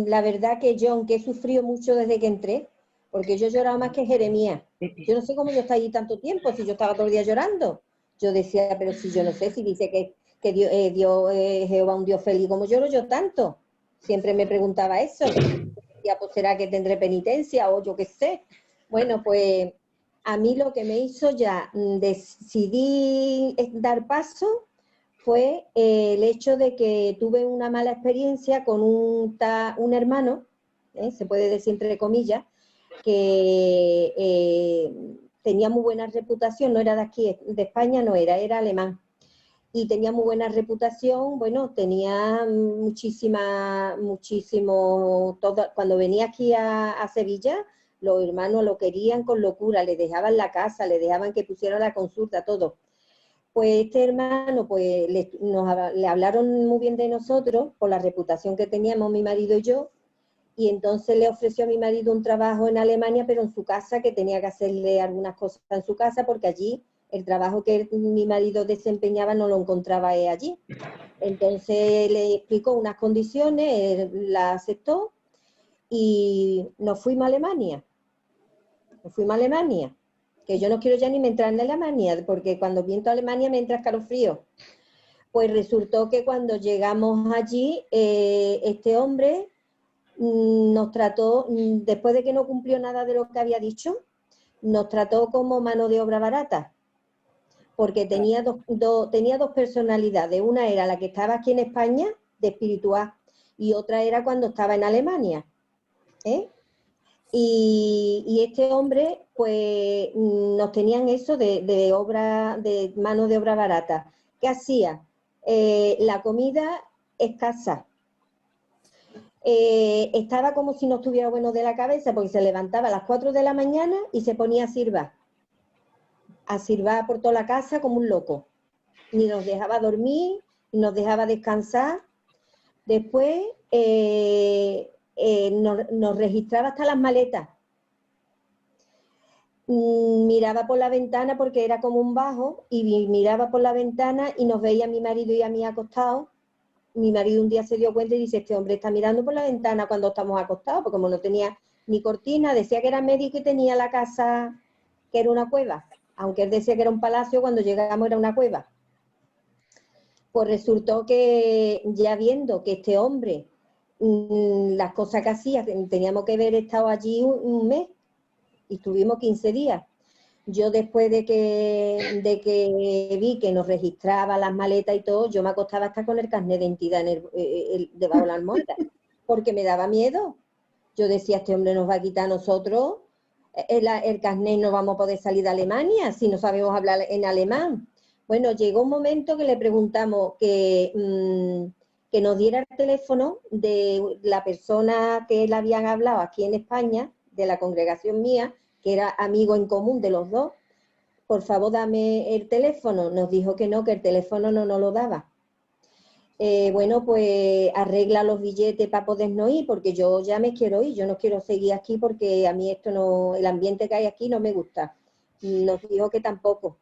[SPEAKER 5] la verdad que yo, aunque he sufrido mucho desde que entré, porque yo lloraba más que Jeremías. Yo no sé cómo yo estaba allí tanto tiempo, si yo estaba todo el día llorando. Yo decía, pero si yo no sé, si dice que Dios, Jehová un Dios feliz, ¿cómo lloro yo tanto? Siempre me preguntaba eso. Decía, pues será que tendré penitencia o yo qué sé. Bueno, pues a mí lo que me hizo ya decidí dar paso fue el hecho de que tuve una mala experiencia con un hermano, se puede decir entre comillas, que tenía muy buena reputación, no era de aquí, de España no era, era alemán. Y tenía muy buena reputación, bueno, tenía cuando venía aquí a Sevilla, los hermanos lo querían con locura, le dejaban la casa, le dejaban que pusiera la consulta, todo. Pues este hermano, pues le hablaron muy bien de nosotros por la reputación que teníamos mi marido y yo, y entonces le ofreció a mi marido un trabajo en Alemania, pero en su casa, que tenía que hacerle algunas cosas en su casa, porque allí el trabajo que mi marido desempeñaba no lo encontraba allí. Entonces le explicó unas condiciones, él la aceptó y nos fuimos a Alemania. Que yo no quiero ya ni me entrar en Alemania, porque cuando viento a Alemania me entra escalofrío. Pues resultó que cuando llegamos allí, este hombre nos trató, después de que no cumplió nada de lo que había dicho, nos trató como mano de obra barata, porque tenía dos personalidades. Una era la que estaba aquí en España, de espiritual, y otra era cuando estaba en Alemania, ¿eh? Y este hombre, pues, nos tenían eso de mano de obra barata. ¿Qué hacía? La comida escasa. Estaba como si no estuviera bueno de la cabeza, porque se levantaba a las 4 de la mañana y se ponía a silbar por toda la casa como un loco. Ni nos dejaba dormir, ni nos dejaba descansar. Después nos registraba hasta las maletas. Miraba por la ventana, porque era como un bajo, y miraba por la ventana y nos veía a mi marido y a mí acostados. Mi marido un día se dio cuenta y dice, este hombre está mirando por la ventana cuando estamos acostados, porque como no tenía ni cortina, decía que era médico y tenía la casa que era una cueva, aunque él decía que era un palacio, cuando llegamos era una cueva. Pues resultó que ya viendo que este hombre, las cosas que hacía, teníamos que haber estado allí un mes, y estuvimos 15 días. Yo después de que vi que nos registraba las maletas y todo, yo me acostaba hasta con el carnet de identidad debajo de la almohada, porque me daba miedo. Yo decía, este hombre nos va a quitar a nosotros el carnet, no vamos a poder salir de Alemania si no sabemos hablar en alemán. Bueno, llegó un momento que le preguntamos que nos diera el teléfono de la persona que le habían hablado aquí en España, de la congregación mía, que era amigo en común de los dos. Por favor, dame el teléfono. Nos dijo que no, que el teléfono no nos lo daba. Bueno, pues arregla los billetes para podernos ir, porque yo ya me quiero ir, yo no quiero seguir aquí porque a mí esto no, el ambiente que hay aquí no me gusta. Nos dijo que tampoco.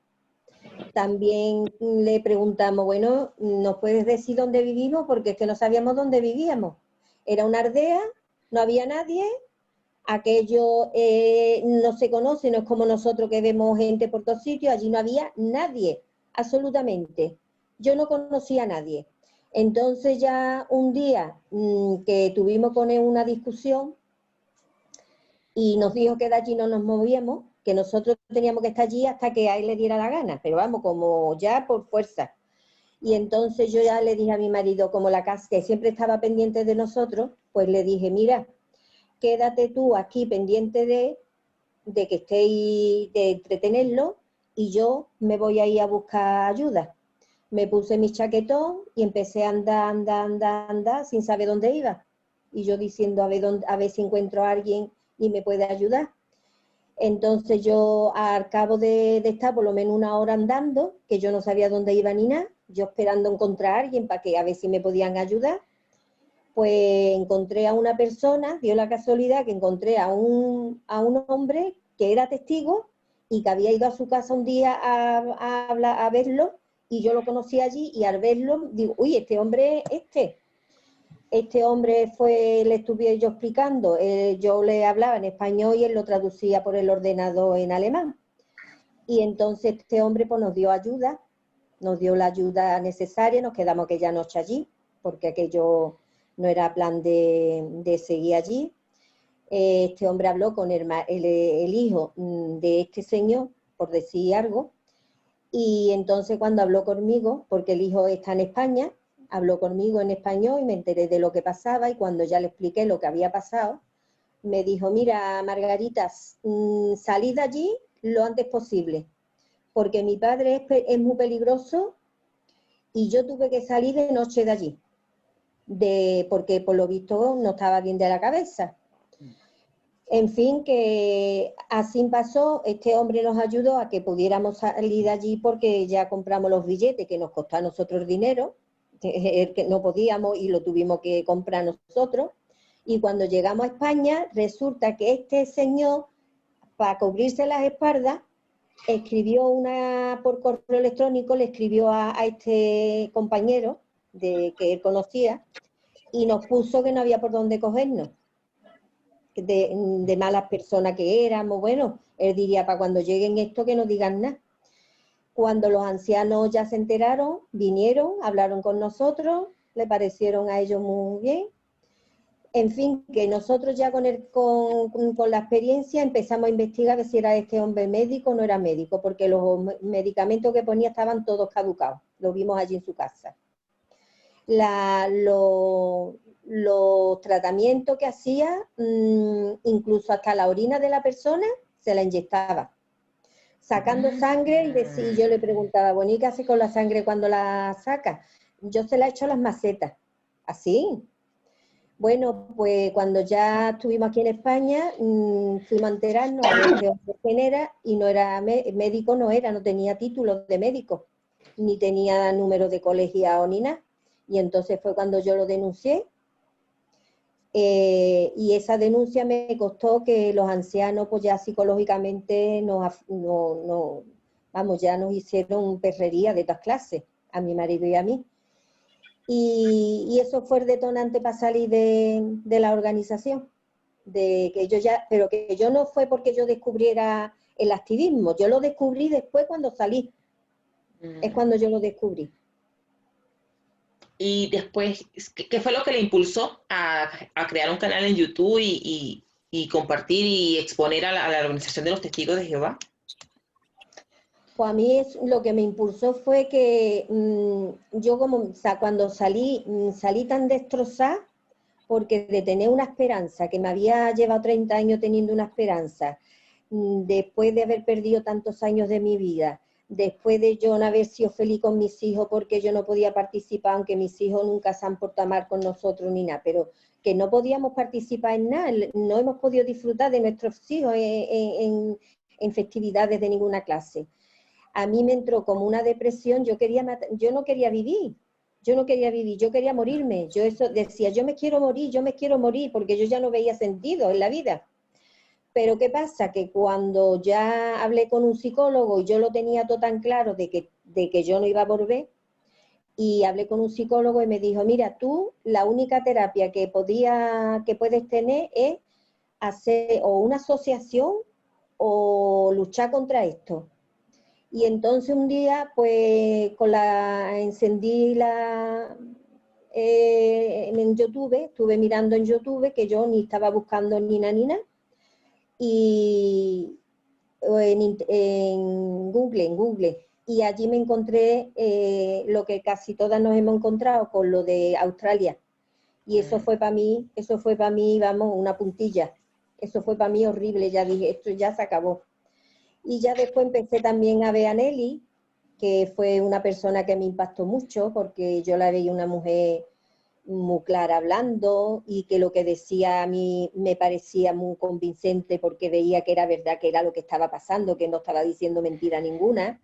[SPEAKER 5] También le preguntamos, bueno, ¿nos puedes decir dónde vivimos? Porque es que no sabíamos dónde vivíamos. Era una aldea, no había nadie. Aquello no se conoce, no es como nosotros que vemos gente por todos sitios, allí no había nadie, absolutamente. Yo no conocía a nadie. Entonces ya un día que tuvimos con él una discusión y nos dijo que de allí no nos movíamos, que nosotros teníamos que estar allí hasta que a él le diera la gana, pero vamos, como ya por fuerza. Y entonces yo ya le dije a mi marido, como la casa que siempre estaba pendiente de nosotros, pues le dije, mira, quédate tú aquí pendiente de que estéis, de entretenerlo, y yo me voy a ir a buscar ayuda. Me puse mi chaquetón y empecé a andar, sin saber dónde iba. Y yo diciendo, a ver si encuentro a alguien y me puede ayudar. Entonces yo, al cabo de estar por lo menos una hora andando, que yo no sabía dónde iba ni nada, yo esperando encontrar a alguien para que a ver si me podían ayudar, pues encontré a una persona, dio la casualidad que encontré a un hombre que era testigo y que había ido a su casa un día a verlo, y yo lo conocí allí, y al verlo digo, uy, este hombre es este hombre le estuve yo explicando, yo le hablaba en español y él lo traducía por el ordenador en alemán. Y entonces este hombre pues nos dio ayuda, nos dio la ayuda necesaria, nos quedamos aquella noche allí, porque aquello no era plan de seguir allí. Este hombre habló con el hijo de este señor, por decir algo, y entonces cuando habló conmigo, porque el hijo está en España, habló conmigo en español y me enteré de lo que pasaba, y cuando ya le expliqué lo que había pasado, me dijo, mira, Margarita, salid de allí lo antes posible, porque mi padre es muy peligroso y yo tuve que salir de noche de allí, porque por lo visto no estaba bien de la cabeza. En fin, que así pasó, este hombre nos ayudó a que pudiéramos salir de allí, porque ya compramos los billetes, que nos costó a nosotros dinero, que no podíamos y lo tuvimos que comprar nosotros. Y cuando llegamos a España, resulta que este señor, para cubrirse las espaldas, escribió por correo electrónico, le escribió a este compañero que él conocía, y nos puso que no había por dónde cogernos. De malas personas que éramos. Bueno, él diría, para cuando lleguen esto que no digan nada. Cuando los ancianos ya se enteraron, vinieron, hablaron con nosotros, le parecieron a ellos muy bien. En fin, que nosotros ya con la experiencia empezamos a investigar si era este hombre médico o no era médico, porque los medicamentos que ponía estaban todos caducados, lo vimos allí en su casa. Los tratamientos que hacía, incluso hasta la orina de la persona se la inyectaba, sacando sangre, y yo le preguntaba, bueno, ¿y qué hace con la sangre cuando la saca? Yo se la he hecho a las macetas, así. Bueno, pues cuando ya estuvimos aquí en España, fuimos a enterarnos a ver qué hombre quién era, y no era médico, no tenía título de médico, ni tenía número de colegiado ni nada. Y entonces fue cuando yo lo denuncié, y esa denuncia me costó que los ancianos pues ya psicológicamente ya nos hicieron perrería de todas clases, a mi marido y a mí. Y eso fue el detonante para salir de la organización, pero que yo no fue porque yo descubriera el activismo, yo lo descubrí después cuando salí, es cuando yo lo descubrí.
[SPEAKER 1] Y después, ¿qué fue lo que le impulsó a crear un canal en YouTube y compartir y exponer a la organización de los Testigos de Jehová?
[SPEAKER 5] Pues a mí lo que me impulsó fue que yo cuando salí tan destrozada, porque de tener una esperanza, que me había llevado 30 años teniendo una esperanza, después de haber perdido tantos años de mi vida, después de yo no haber sido feliz con mis hijos porque yo no podía participar, aunque mis hijos nunca se han portado mal con nosotros ni nada, pero que no podíamos participar en nada, no hemos podido disfrutar de nuestros hijos en festividades de ninguna clase. A mí me entró como una depresión, yo no quería vivir, yo quería morirme. Yo eso decía, yo me quiero morir, porque yo ya no veía sentido en la vida. Pero ¿qué pasa? Que cuando ya hablé con un psicólogo y yo lo tenía todo tan claro de que yo no iba a volver, y hablé con un psicólogo y me dijo, mira, tú la única terapia que puedes tener es hacer o una asociación o luchar contra esto. Y entonces un día, pues, encendí en YouTube, estuve mirando en YouTube, que yo ni estaba buscando ni nada, y en Google, y allí me encontré lo que casi todas nos hemos encontrado con lo de Australia. Y eso fue para mí, vamos, una puntilla. Eso fue para mí horrible, ya dije, esto ya se acabó. Y ya después empecé también a ver a Nelly, que fue una persona que me impactó mucho, porque yo la veía una mujer muy clara hablando y que lo que decía a mí me parecía muy convincente porque veía que era verdad, que era lo que estaba pasando, que no estaba diciendo mentira ninguna.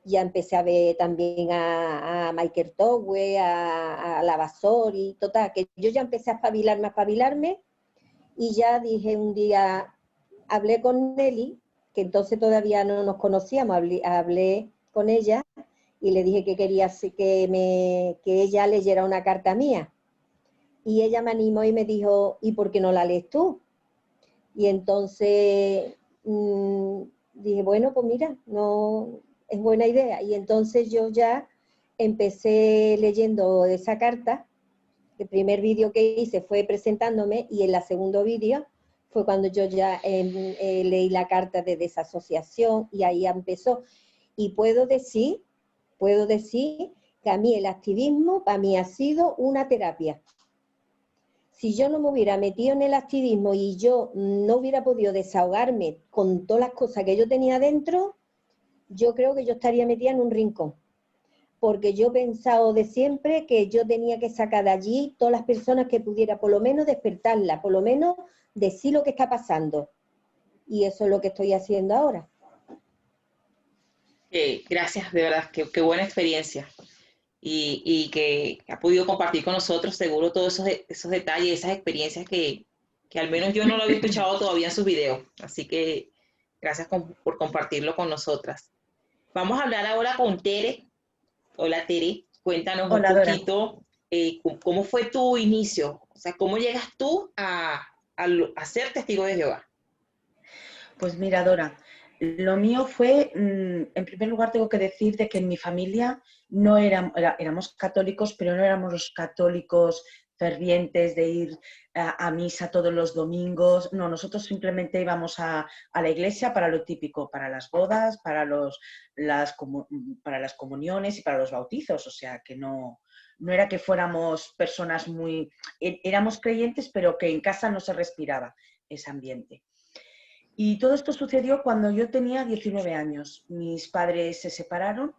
[SPEAKER 5] Ya empecé a ver también a Michael Towe, a Lavasori, total, que yo ya empecé a espabilarme, y ya dije un día, hablé con Nelly, que entonces todavía no nos conocíamos, hablé con ella y le dije que quería que ella leyera una carta mía. Y ella me animó y me dijo, ¿y por qué no la lees tú? Y entonces dije, bueno, pues mira, no es buena idea. Y entonces yo ya empecé leyendo esa carta. El primer vídeo que hice fue presentándome, y en el segundo vídeo fue cuando yo ya leí la carta de desasociación, y ahí empezó. Y puedo decir que a mí el activismo, para mí ha sido una terapia. Si yo no me hubiera metido en el activismo y yo no hubiera podido desahogarme con todas las cosas que yo tenía dentro, yo creo que yo estaría metida en un rincón. Porque yo he pensado de siempre que yo tenía que sacar de allí todas las personas que pudiera, por lo menos despertarlas, por lo menos decir lo que está pasando. Y eso es lo que estoy haciendo ahora.
[SPEAKER 1] Gracias, de verdad, qué buena experiencia. Y que ha podido compartir con nosotros, seguro, todos esos detalles, esas experiencias que al menos yo no lo había escuchado todavía en sus videos. Así que gracias por compartirlo con nosotras. Vamos a hablar ahora con Tere. Hola, Tere, cuéntanos
[SPEAKER 6] Hola,
[SPEAKER 1] un
[SPEAKER 6] Dora.
[SPEAKER 1] poquito cómo fue tu inicio, o sea, cómo llegas tú a ser testigo de Jehová.
[SPEAKER 6] Pues mira, Dora, lo mío fue, en primer lugar tengo que decir de que en mi familia no éramos católicos, pero no éramos los católicos fervientes de ir a misa todos los domingos. No, nosotros simplemente íbamos a la iglesia para lo típico, para las bodas, para las comuniones y para los bautizos. O sea, que no era que fuéramos personas muy... Éramos creyentes, pero que en casa no se respiraba ese ambiente. Y todo esto sucedió cuando yo tenía 19 años. Mis padres se separaron.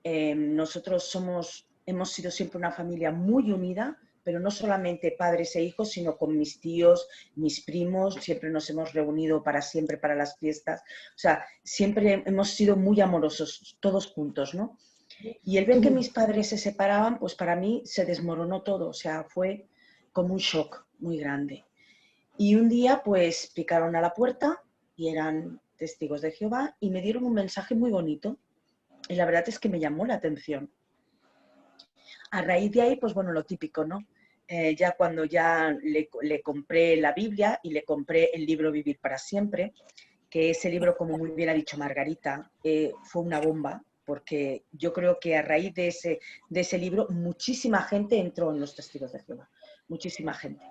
[SPEAKER 6] Nosotros hemos sido siempre una familia muy unida, pero no solamente padres e hijos, sino con mis tíos, mis primos. Siempre nos hemos reunido para siempre, para las fiestas. O sea, siempre hemos sido muy amorosos, todos juntos, ¿no? Y el ver que mis padres se separaban, pues para mí se desmoronó todo. O sea, fue como un shock muy grande. Y un día, pues, picaron a la puerta y eran testigos de Jehová y me dieron un mensaje muy bonito. Y la verdad es que me llamó la atención. A raíz de ahí, pues bueno, lo típico, ¿no? Ya cuando ya le compré la Biblia y le compré el libro Vivir para Siempre, que ese libro, como muy bien ha dicho Margarita, fue una bomba, porque yo creo que a raíz de ese libro muchísima gente entró en los testigos de Jehová. Muchísima gente.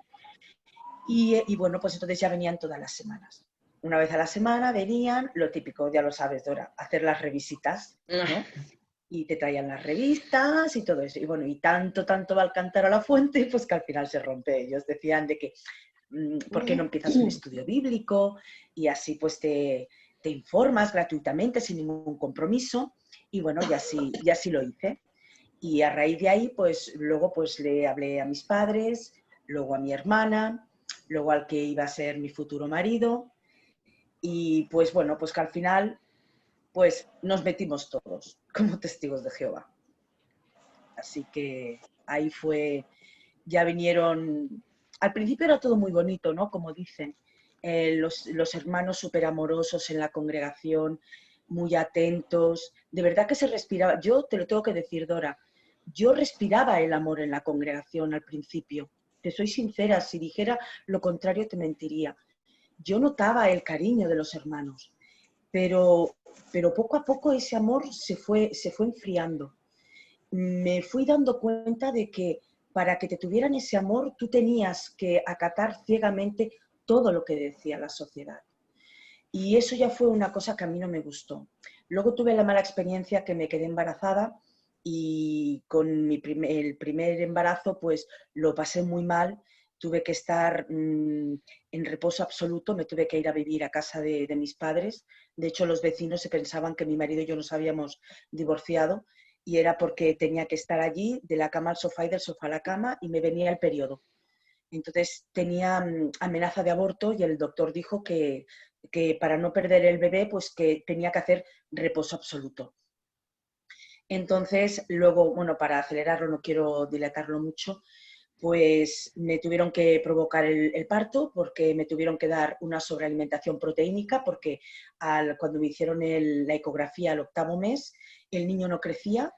[SPEAKER 6] Y bueno, pues entonces ya venían todas las semanas. Una vez a la semana venían, lo típico, ya lo sabes, Dora, hacer las revisitas, ¿no? Y te traían las revistas y todo eso. Y bueno, y tanto va el cántaro a la fuente, pues que al final se rompe. Ellos decían de que, ¿por qué no empiezas un estudio bíblico? Y así pues te informas gratuitamente, sin ningún compromiso. Y bueno, y así lo hice. Y a raíz de ahí, pues luego pues le hablé a mis padres, luego a mi hermana, luego al que iba a ser mi futuro marido, y pues bueno, pues que al final pues nos metimos todos como testigos de Jehová. Así que ahí fue, ya vinieron, al principio era todo muy bonito, ¿no? Como dicen, los hermanos súper amorosos en la congregación, muy atentos, de verdad que se respiraba, yo te lo tengo que decir, Dora, yo respiraba el amor en la congregación al principio. Te soy sincera, si dijera lo contrario te mentiría. Yo notaba el cariño de los hermanos, pero poco a poco ese amor se fue enfriando. Me fui dando cuenta de que para que te tuvieran ese amor tú tenías que acatar ciegamente todo lo que decía la sociedad. Y eso ya fue una cosa que a mí no me gustó. Luego tuve la mala experiencia que me quedé embarazada y con el primer embarazo pues lo pasé muy mal. Tuve que estar en reposo absoluto, me tuve que ir a vivir a casa de mis padres. De hecho, los vecinos se pensaban que mi marido y yo nos habíamos divorciado y era porque tenía que estar allí, de la cama al sofá y del sofá a la cama, y me venía el periodo. Entonces tenía amenaza de aborto y el doctor dijo que para no perder el bebé, pues que tenía que hacer reposo absoluto. Entonces, luego, bueno, para acelerarlo, no quiero dilatarlo mucho, pues me tuvieron que provocar el parto porque me tuvieron que dar una sobrealimentación proteínica porque cuando me hicieron la ecografía al 8º mes, el niño no crecía,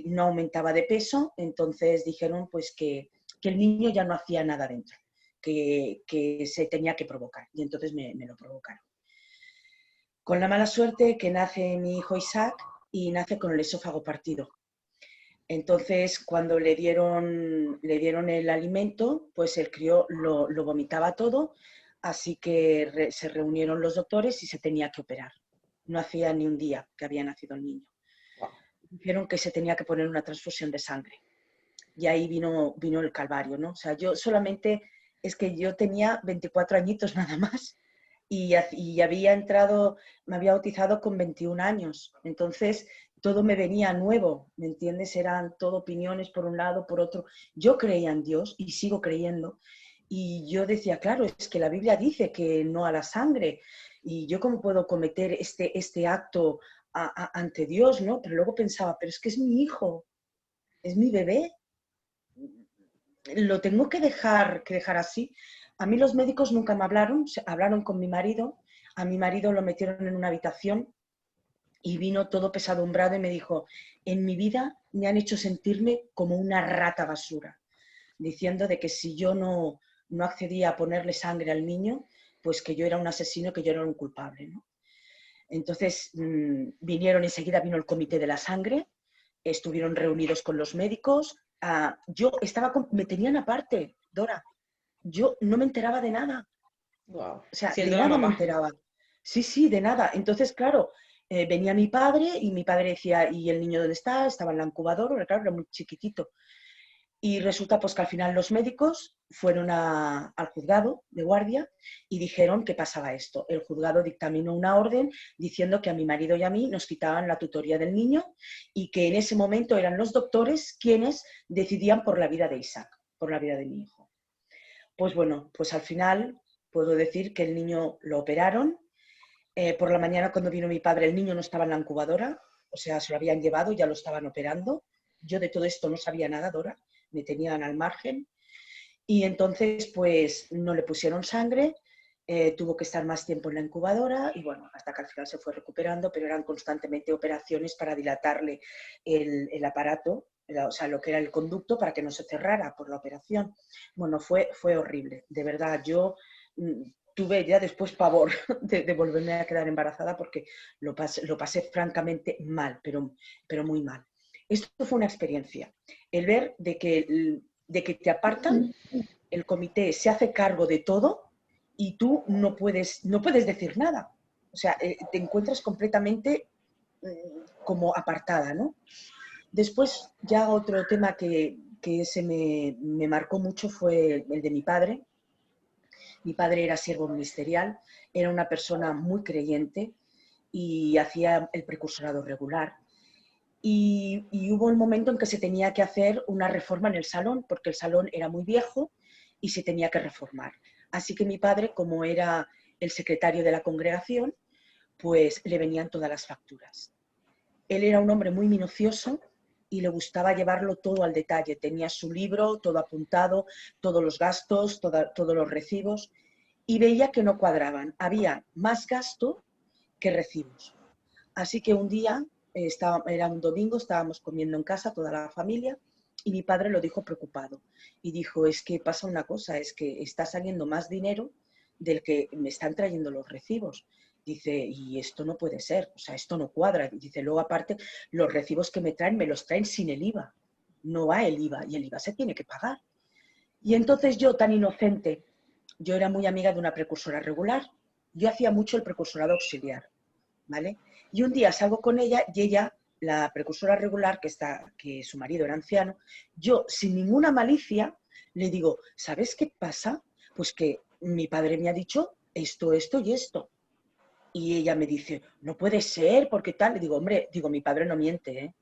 [SPEAKER 6] no aumentaba de peso, entonces dijeron pues que el niño ya no hacía nada dentro, que se tenía que provocar, y entonces me lo provocaron. Con la mala suerte que nace mi hijo Isaac y nace con el esófago partido. Entonces, cuando le dieron el alimento, pues el crío lo vomitaba todo, así que se reunieron los doctores y se tenía que operar. No hacía ni un día que había nacido el niño. Dijeron que se tenía que poner una transfusión de sangre. Y ahí vino el calvario, ¿no? O sea, yo solamente, es que yo tenía 24 añitos nada más y había entrado, me había bautizado con 21 años. Entonces, todo me venía nuevo, ¿me entiendes? Eran todo opiniones por un lado, por otro. Yo creía en Dios y sigo creyendo. Y yo decía, claro, es que la Biblia dice que no a la sangre. Y yo cómo puedo cometer este acto ante Dios, ¿no? Pero luego pensaba, pero es que es mi hijo, es mi bebé. Lo tengo que dejar así. A mí los médicos nunca me hablaron con mi marido. A mi marido lo metieron en una habitación y vino todo pesadumbrado y me dijo, en mi vida me han hecho sentirme como una rata basura, diciendo de que si yo no accedía a ponerle sangre al niño, pues que yo era un asesino, que yo era un culpable, ¿no? Entonces vinieron enseguida, vino el comité de la sangre, estuvieron reunidos con los médicos. Yo me tenían aparte, Dora. Yo no me enteraba de nada.
[SPEAKER 1] Wow.
[SPEAKER 6] O sea,
[SPEAKER 1] Siendo
[SPEAKER 6] de
[SPEAKER 1] la
[SPEAKER 6] nada me
[SPEAKER 1] mamá.
[SPEAKER 6] enteraba. Sí, de nada. Entonces, claro, venía mi padre y mi padre decía, ¿y el niño dónde está? Estaba en la incubadora, claro, era muy chiquitito. Y resulta pues que al final los médicos fueron al juzgado de guardia y dijeron que pasaba esto. El juzgado dictaminó una orden diciendo que a mi marido y a mí nos quitaban la tutoría del niño y que en ese momento eran los doctores quienes decidían por la vida de Isaac, por la vida de mi hijo. Pues bueno, pues al final puedo decir que el niño lo operaron. Por la mañana cuando vino mi padre el niño no estaba en la incubadora, o sea, se lo habían llevado, ya lo estaban operando. Yo de todo esto no sabía nada, Dora, me tenían al margen. Y entonces pues no le pusieron sangre, tuvo que estar más tiempo en la incubadora y bueno, hasta que al final se fue recuperando, pero eran constantemente operaciones para dilatarle el aparato, o sea, lo que era el conducto para que no se cerrara por la operación. Bueno, fue horrible, de verdad, yo tuve ya después pavor de volverme a quedar embarazada porque lo pasé francamente mal, pero muy mal. Esto fue una experiencia, el ver de que te apartan, el comité se hace cargo de todo y tú no puedes decir nada. O sea, te encuentras completamente como apartada, ¿no? Después, ya otro tema que se me marcó mucho fue el de mi padre. Mi padre era siervo ministerial, era una persona muy creyente y hacía el precursorado regular. Y hubo un momento en que se tenía que hacer una reforma en el salón, porque el salón era muy viejo y se tenía que reformar. Así que mi padre, como era el secretario de la congregación, pues le venían todas las facturas. Él era un hombre muy minucioso y le gustaba llevarlo todo al detalle. Tenía su libro, todo apuntado, todos los gastos, todos los recibos, y veía que no cuadraban. Había más gasto que recibos. Así que un día, era un domingo, estábamos comiendo en casa toda la familia y mi padre lo dijo preocupado. Y dijo, es que pasa una cosa, es que está saliendo más dinero del que me están trayendo los recibos. Dice, y esto no puede ser, o sea, esto no cuadra. Dice, luego aparte, los recibos que me los traen sin el IVA. No va el IVA y el IVA se tiene que pagar. Y entonces yo, tan inocente, yo era muy amiga de una precursora regular. Yo hacía mucho el precursorado auxiliar. ¿vale? Y un día salgo con ella y ella, la precursora regular, que su marido era anciano, yo sin ninguna malicia le digo, ¿sabes qué pasa? Pues que mi padre me ha dicho esto, esto y esto. Y ella me dice, no puede ser, ¿por qué tal? Le digo, hombre, digo, mi padre no miente, ¿eh?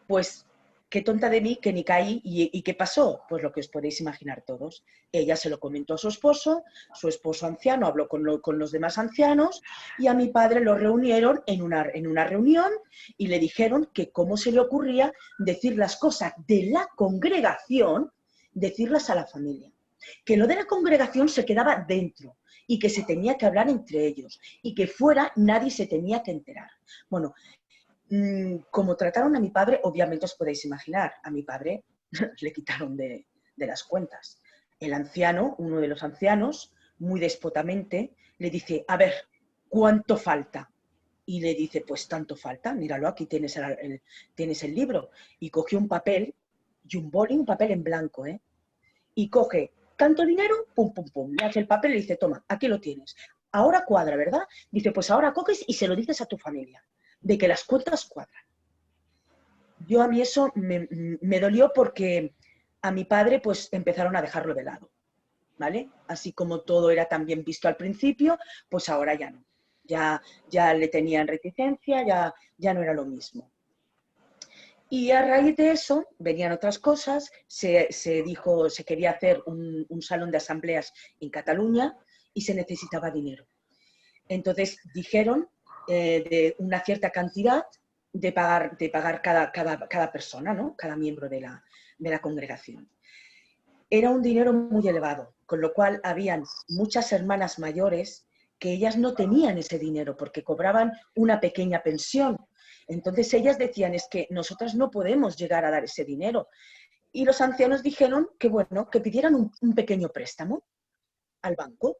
[SPEAKER 6] Pues qué tonta de mí que ni caí. ¿Y qué pasó? Pues lo que os podéis imaginar todos. Ella se lo comentó a su esposo anciano habló con los demás ancianos y a mi padre lo reunieron en una reunión y le dijeron que cómo se le ocurría decir las cosas de la congregación, decirlas a la familia. Que lo de la congregación se quedaba dentro y que se tenía que hablar entre ellos y que fuera nadie se tenía que enterar. Bueno, como trataron a mi padre, obviamente os podéis imaginar, a mi padre le quitaron de las cuentas. El anciano, uno de los ancianos, muy despotamente, le dice, a ver, ¿cuánto falta? Y le dice, pues tanto falta, míralo, aquí tienes el libro. Y cogió un papel y un boli, un papel en blanco, ¿eh? Y coge tanto dinero, pum, pum, pum, le hace el papel y le dice, toma, aquí lo tienes. Ahora cuadra, ¿verdad? Dice, pues ahora coges y se lo dices a tu familia, de que las cuentas cuadran. Yo a mí eso me dolió porque a mi padre pues empezaron a dejarlo de lado, ¿vale? Así como todo era tan bien visto al principio, pues ahora ya no. Ya le tenían reticencia, ya no era lo mismo. Y a raíz de eso venían otras cosas, se quería hacer un salón de asambleas en Cataluña y se necesitaba dinero. Entonces dijeron de una cierta cantidad de pagar cada persona, ¿no? Cada miembro de la congregación. Era un dinero muy elevado, con lo cual habían muchas hermanas mayores que ellas no tenían ese dinero porque cobraban una pequeña pensión. Entonces ellas decían, es que nosotras no podemos llegar a dar ese dinero. Y los ancianos dijeron que, bueno, que pidieran un pequeño préstamo al banco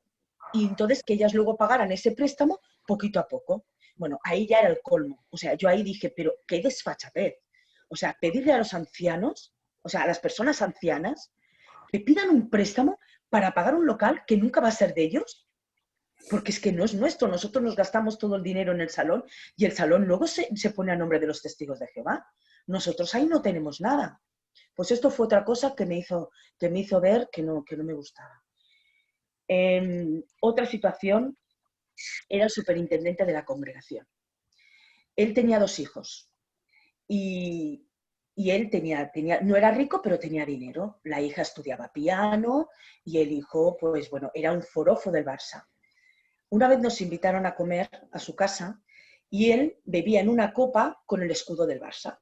[SPEAKER 6] y entonces que ellas luego pagaran ese préstamo poquito a poco. Bueno, ahí ya era el colmo. O sea, yo ahí dije, pero qué desfachatez. O sea, pedirle a los ancianos, o sea, a las personas ancianas, que pidan un préstamo para pagar un local que nunca va a ser de ellos. Porque es que no es nuestro, nosotros nos gastamos todo el dinero en el salón y el salón luego se pone a nombre de los testigos de Jehová. Nosotros ahí no tenemos nada. Pues esto fue otra cosa que me hizo ver que no me gustaba. Otra situación era el superintendente de la congregación. Él tenía 2 hijos y él no era rico, pero tenía dinero. La hija estudiaba piano y el hijo, pues bueno, era un forofo del Barça. Una vez nos invitaron a comer a su casa y él bebía en una copa con el escudo del Barça.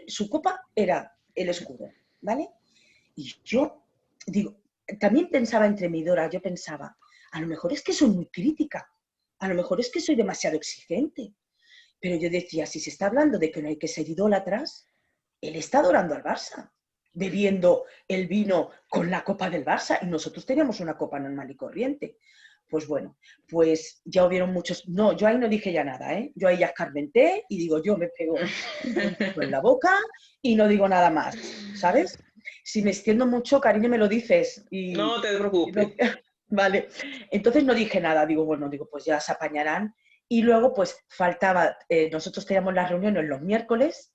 [SPEAKER 6] Su copa era el escudo, ¿vale? Y yo digo, también pensaba entre mí, Dora, yo pensaba, a lo mejor es que soy muy crítica, a lo mejor es que soy demasiado exigente, pero yo decía, si se está hablando de que no hay que ser idólatras, él está adorando al Barça, bebiendo el vino con la copa del Barça y nosotros teníamos una copa normal y corriente. Pues bueno, pues ya hubieron muchos... No, yo ahí no dije ya nada, ¿eh? Yo ahí ya escarmenté y digo, yo me pego un poco en la boca y no digo nada más, ¿sabes? Si me extiendo mucho, cariño, me lo dices.
[SPEAKER 1] No te preocupes.
[SPEAKER 6] Vale, entonces no dije nada, digo, bueno, pues ya se apañarán. Y luego pues faltaba, nosotros teníamos las reuniones los miércoles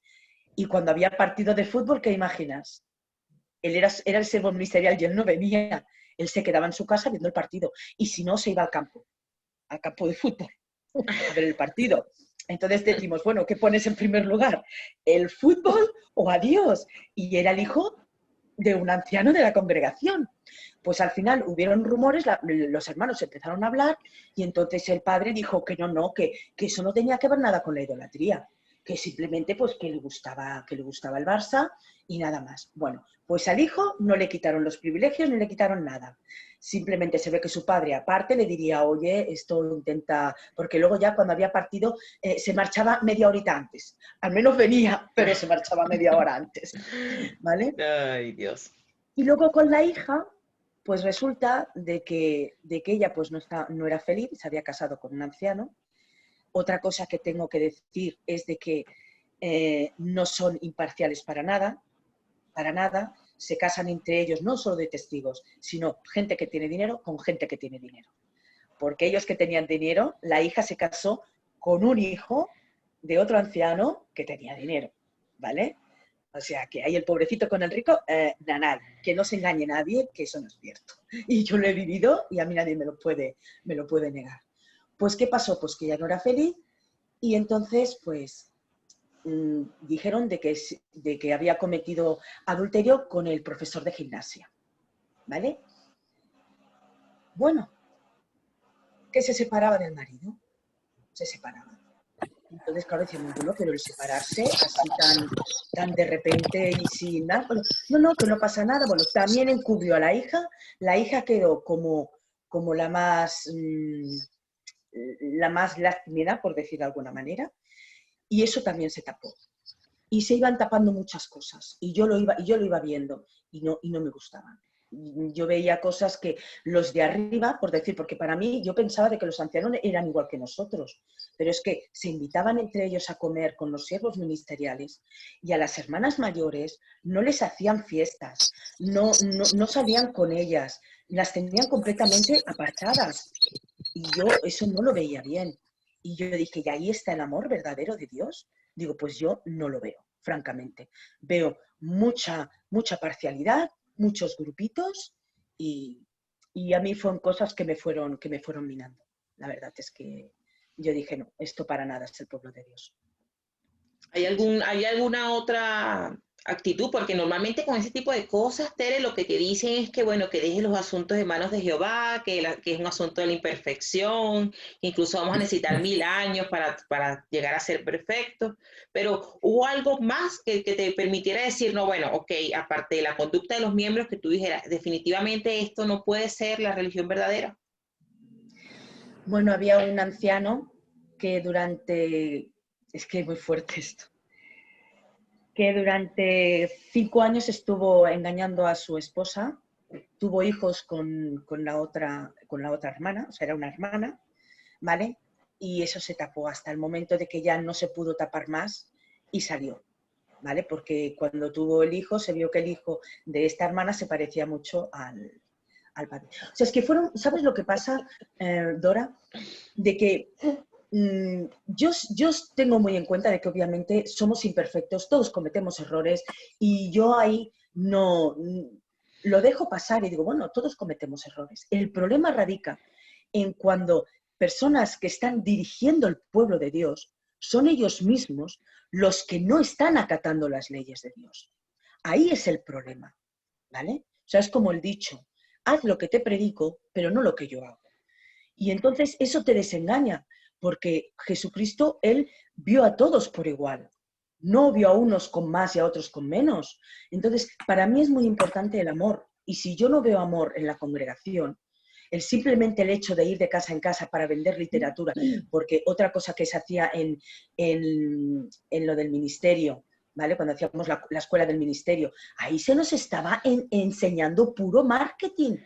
[SPEAKER 6] y cuando había partido de fútbol, ¿qué imaginas? Él era el servo ministerial y él no venía. Él se quedaba en su casa viendo el partido. Y si no, se iba al campo de fútbol, a ver el partido. Entonces decimos, bueno, ¿qué pones en primer lugar? ¿El fútbol o a Dios? Y era el hijo de un anciano de la congregación. Pues al final hubieron rumores, los hermanos empezaron a hablar y entonces el padre dijo que no, que eso no tenía que ver nada con la idolatría, que simplemente pues que le gustaba el Barça y nada más. Bueno, pues al hijo no le quitaron los privilegios ni le quitaron nada. Simplemente se ve que su padre aparte le diría, oye, esto intenta... Porque luego ya cuando había partido se marchaba media horita antes. Al menos venía, pero se marchaba media hora antes. ¿Vale?
[SPEAKER 1] Ay, Dios.
[SPEAKER 6] Y luego con la hija, pues resulta de que ella pues no era feliz, se había casado con un anciano. Otra cosa que tengo que decir es de que no son imparciales para nada, se casan entre ellos no solo de testigos, sino gente que tiene dinero con gente que tiene dinero. Porque ellos que tenían dinero, la hija se casó con un hijo de otro anciano que tenía dinero, ¿vale? O sea, que ahí el pobrecito con el rico, nada, que no se engañe nadie, que eso no es cierto. Y yo lo he vivido y a mí nadie me lo puede negar. Pues, ¿qué pasó? Pues que ya no era feliz y entonces, pues, dijeron de que había cometido adulterio con el profesor de gimnasia, ¿vale? Bueno, que se separaba del marido, se separaba. Entonces, claro, decíamos, bueno, pero el separarse así tan de repente y sin nada, bueno, no, que no pasa nada. Bueno, también encubrió a la hija quedó como la más lastimera, por decir de alguna manera, y eso también se tapó. Y se iban tapando muchas cosas, y yo lo iba viendo, y no me gustaban. Yo veía cosas que los de arriba, por decir, porque para mí yo pensaba de que los ancianos eran igual que nosotros, pero es que se invitaban entre ellos a comer con los siervos ministeriales y a las hermanas mayores no les hacían fiestas, no salían con ellas, las tenían completamente apartadas. Y yo eso no lo veía bien. Y yo dije, ¿y ahí está el amor verdadero de Dios? Digo, pues yo no lo veo, francamente. Veo mucha parcialidad, muchos grupitos y a mí fueron cosas que me fueron minando. La verdad es que yo dije, no, esto para nada es el pueblo de Dios.
[SPEAKER 1] ¿Hay alguna otra actitud? Porque normalmente con ese tipo de cosas, Tere, lo que te dicen es que, bueno, que dejes los asuntos en manos de Jehová, que es un asunto de la imperfección, incluso vamos a necesitar 1000 años para llegar a ser perfectos. Pero ¿hubo algo más que te permitiera decir, no, bueno, ok, aparte de la conducta de los miembros, que tú dijeras, definitivamente esto no puede ser la religión verdadera?
[SPEAKER 6] Bueno, había un anciano que es que es muy fuerte esto, que durante 5 años estuvo engañando a su esposa, tuvo hijos con la otra hermana, o sea, era una hermana, ¿vale? Y eso se tapó hasta el momento de que ya no se pudo tapar más y salió, ¿vale? Porque cuando tuvo el hijo, se vio que el hijo de esta hermana se parecía mucho al padre. O sea, es que ¿sabes lo que pasa, Dora? De que yo tengo muy en cuenta de que obviamente somos imperfectos, todos cometemos errores y yo ahí no lo dejo pasar y digo, bueno, todos cometemos errores. El problema radica en cuando personas que están dirigiendo el pueblo de Dios son ellos mismos los que no están acatando las leyes de Dios. Ahí es el problema, ¿vale? O sea, es como el dicho, haz lo que te predico, pero no lo que yo hago. Y entonces eso te desengaña, porque Jesucristo, Él vio a todos por igual. No vio a unos con más y a otros con menos. Entonces, para mí es muy importante el amor. Y si yo no veo amor en la congregación, simplemente el hecho de ir de casa en casa para vender literatura, porque otra cosa que se hacía en lo del ministerio, ¿vale? Cuando hacíamos la escuela del ministerio, ahí se nos estaba enseñando puro marketing.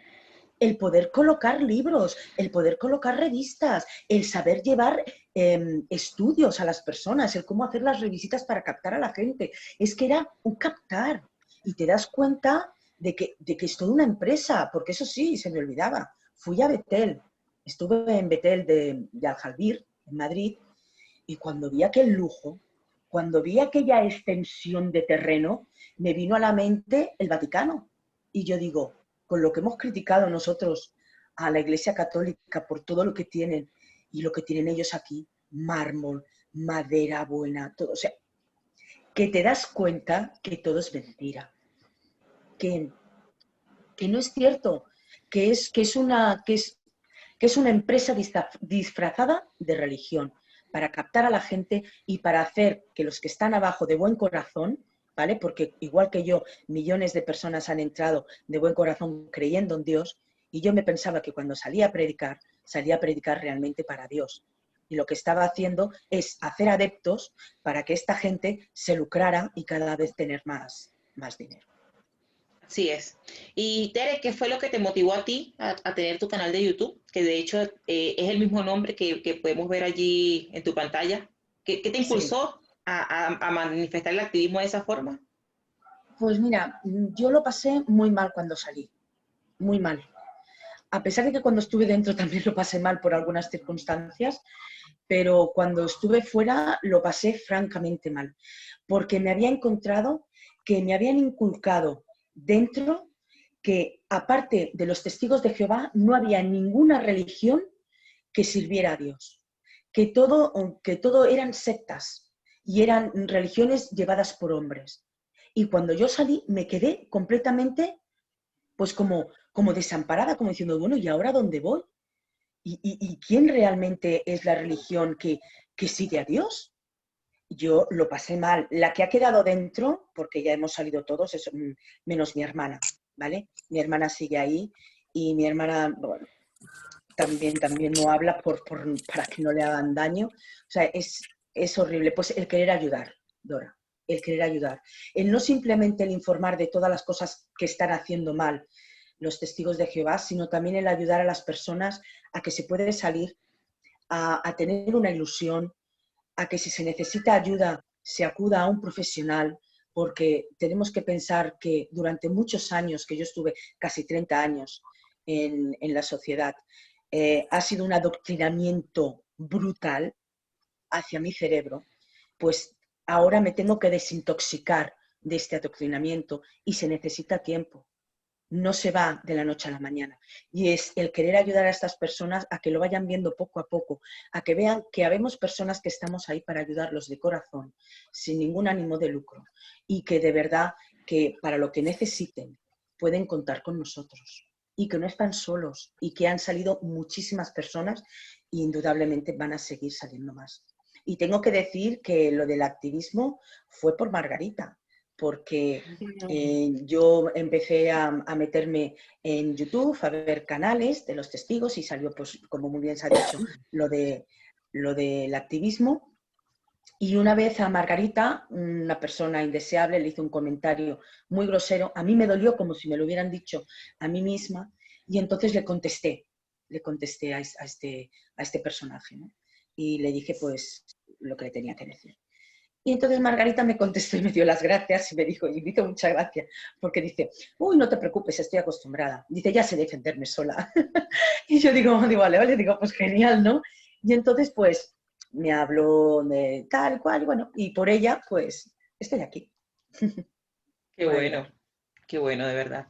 [SPEAKER 6] El poder colocar libros, el poder colocar revistas, el saber llevar estudios a las personas, el cómo hacer las revisitas para captar a la gente. Es que era un captar. Y te das cuenta de que es toda una empresa, porque eso sí, se me olvidaba. Fui a Betel, estuve en Betel de Aljalbir, en Madrid, y cuando vi aquel lujo, cuando vi aquella extensión de terreno, me vino a la mente el Vaticano. Y yo digo, con lo que hemos criticado nosotros a la Iglesia Católica por todo lo que tienen y lo que tienen ellos aquí, mármol, madera buena, todo, o sea, que te das cuenta que todo es mentira, que no es cierto, que es una empresa disfrazada de religión para captar a la gente y para hacer que los que están abajo de buen corazón, ¿vale? Porque igual que yo, millones de personas han entrado de buen corazón creyendo en Dios y yo me pensaba que cuando salía a predicar realmente para Dios. Y lo que estaba haciendo es hacer adeptos para que esta gente se lucrara y cada vez tener más dinero.
[SPEAKER 1] Así es. Y Tere, ¿qué fue lo que te motivó a ti a tener tu canal de YouTube? Que de hecho es el mismo nombre que podemos ver allí en tu pantalla. ¿Qué te impulsó a manifestar el activismo de esa forma?
[SPEAKER 6] Pues mira, yo lo pasé muy mal cuando salí, muy mal. A pesar de que cuando estuve dentro también lo pasé mal por algunas circunstancias, pero cuando estuve fuera lo pasé francamente mal, porque me había encontrado que me habían inculcado dentro que, aparte de los testigos de Jehová, no había ninguna religión que sirviera a Dios, que todo eran sectas y eran religiones llevadas por hombres. Y cuando yo salí me quedé completamente pues como desamparada, como diciendo, bueno, ¿y ahora dónde voy? ¿Y quién realmente es la religión que sigue a Dios? Yo lo pasé mal. La que ha quedado dentro, porque ya hemos salido todos, menos mi hermana, ¿vale? Mi hermana sigue ahí y mi hermana, bueno, también no habla para que no le hagan daño. O sea, es horrible. Pues el querer ayudar, Dora, el querer ayudar. El no simplemente el informar de todas las cosas que están haciendo mal los testigos de Jehová, sino también el ayudar a las personas a que se puede salir, a tener una ilusión, a que si se necesita ayuda se acuda a un profesional, porque tenemos que pensar que durante muchos años, que yo estuve casi 30 años en la sociedad, ha sido un adoctrinamiento brutal hacia mi cerebro, pues ahora me tengo que desintoxicar de este adoctrinamiento y se necesita tiempo. No se va de la noche a la mañana. Y es el querer ayudar a estas personas a que lo vayan viendo poco a poco, a que vean que habemos personas que estamos ahí para ayudarlos de corazón, sin ningún ánimo de lucro, y que de verdad que para lo que necesiten pueden contar con nosotros y que no están solos y que han salido muchísimas personas e indudablemente van a seguir saliendo más. Y tengo que decir que lo del activismo fue por Margarita, porque yo empecé a meterme en YouTube, a ver canales de los testigos y salió, pues, como muy bien se ha dicho, lo del activismo. Y una vez a Margarita, una persona indeseable, le hizo un comentario muy grosero. A mí me dolió como si me lo hubieran dicho a mí misma y entonces le contesté a este personaje, ¿no? Y le dije pues lo que le tenía que decir. Y entonces Margarita me contestó y me dio las gracias y me dijo, y me hizo muchas gracias, porque dice, uy, no te preocupes, estoy acostumbrada. Dice, ya sé defenderme sola. Y yo digo, vale, digo, pues genial, ¿no? Y entonces, pues, me habló de tal cual, y bueno, y por ella, pues, estoy aquí.
[SPEAKER 1] Qué bueno, de verdad.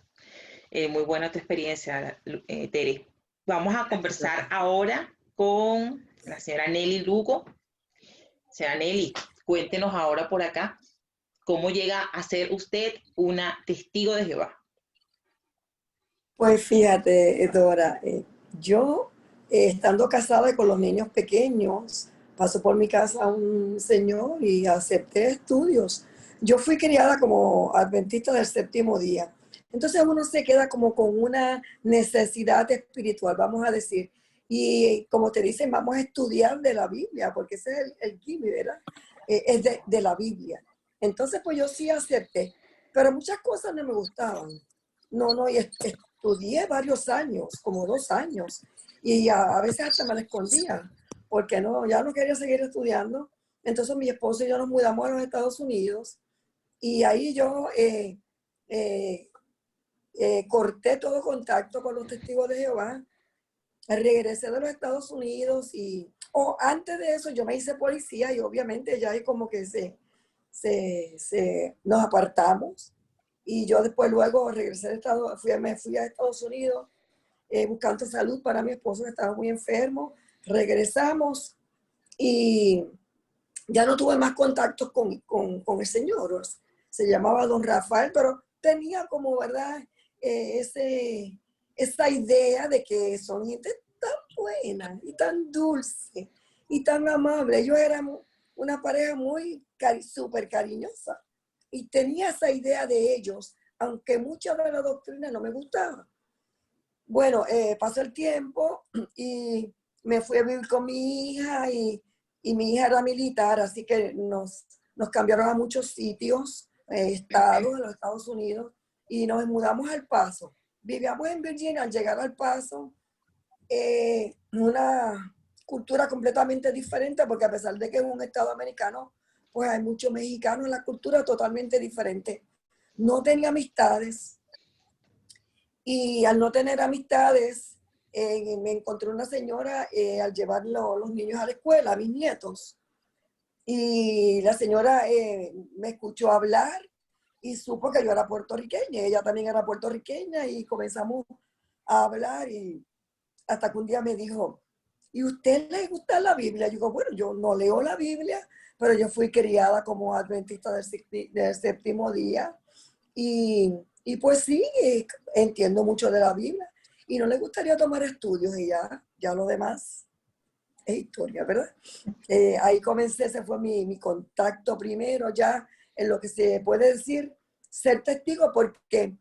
[SPEAKER 1] Muy buena tu experiencia, Tere. Vamos a conversar ahora con la señora Nelly Lugo. Señora Nelly, cuéntenos ahora por acá, ¿cómo llega a ser usted una testigo de Jehová?
[SPEAKER 7] Pues fíjate, Dora, yo estando casada y con los niños pequeños, pasó por mi casa un señor y acepté estudios. Yo fui criada como adventista del séptimo día. Entonces uno se queda como con una necesidad espiritual, vamos a decir. Y como te dicen, vamos a estudiar de la Biblia, porque ese es el gimmick, ¿verdad? Es de la Biblia. Entonces, pues yo sí acepté, pero muchas cosas no me gustaban. No, y estudié varios años, como 2 años, y a veces hasta me la escondía, porque ya no quería seguir estudiando. Entonces mi esposo y yo nos mudamos a los Estados Unidos, y ahí yo corté todo contacto con los testigos de Jehová, regresé de los Estados Unidos, antes de eso yo me hice policía, y obviamente ya ahí como que nos apartamos. Y yo después luego regresé me fui a Estados Unidos buscando salud para mi esposo que estaba muy enfermo. Regresamos y ya no tuve más contactos con el señor. Se llamaba don Rafael, pero tenía como, ¿verdad? Esa idea de que son gente tan buena y tan dulce y tan amable. Ellos eran una pareja muy súper cariñosa. Y tenía esa idea de ellos, aunque mucha de la doctrina no me gustaba. Bueno, pasó el tiempo y me fui a vivir con mi hija y mi hija era militar, así que nos cambiaron a muchos sitios, estados de los Estados Unidos, y nos mudamos al Paso. Vivíamos en Virginia. Al llegar al Paso, una cultura completamente diferente, porque a pesar de que es un estado americano, pues hay muchos mexicanos, en la cultura totalmente diferente. No tenía amistades, y al no tener amistades, me encontré una señora al llevar los niños a la escuela, a mis nietos. Y la señora me escuchó hablar y supo que yo era puertorriqueña. Ella también era puertorriqueña y comenzamos a hablar y hasta que un día me dijo, ¿y usted le gusta la Biblia? Yo digo, bueno, yo no leo la Biblia, pero yo fui criada como adventista del séptimo día. Y pues sí, entiendo mucho de la Biblia. Y no le gustaría tomar estudios y ya lo demás es historia, ¿verdad? Ahí comencé, ese fue mi contacto primero ya en lo que se puede decir ser testigo, porque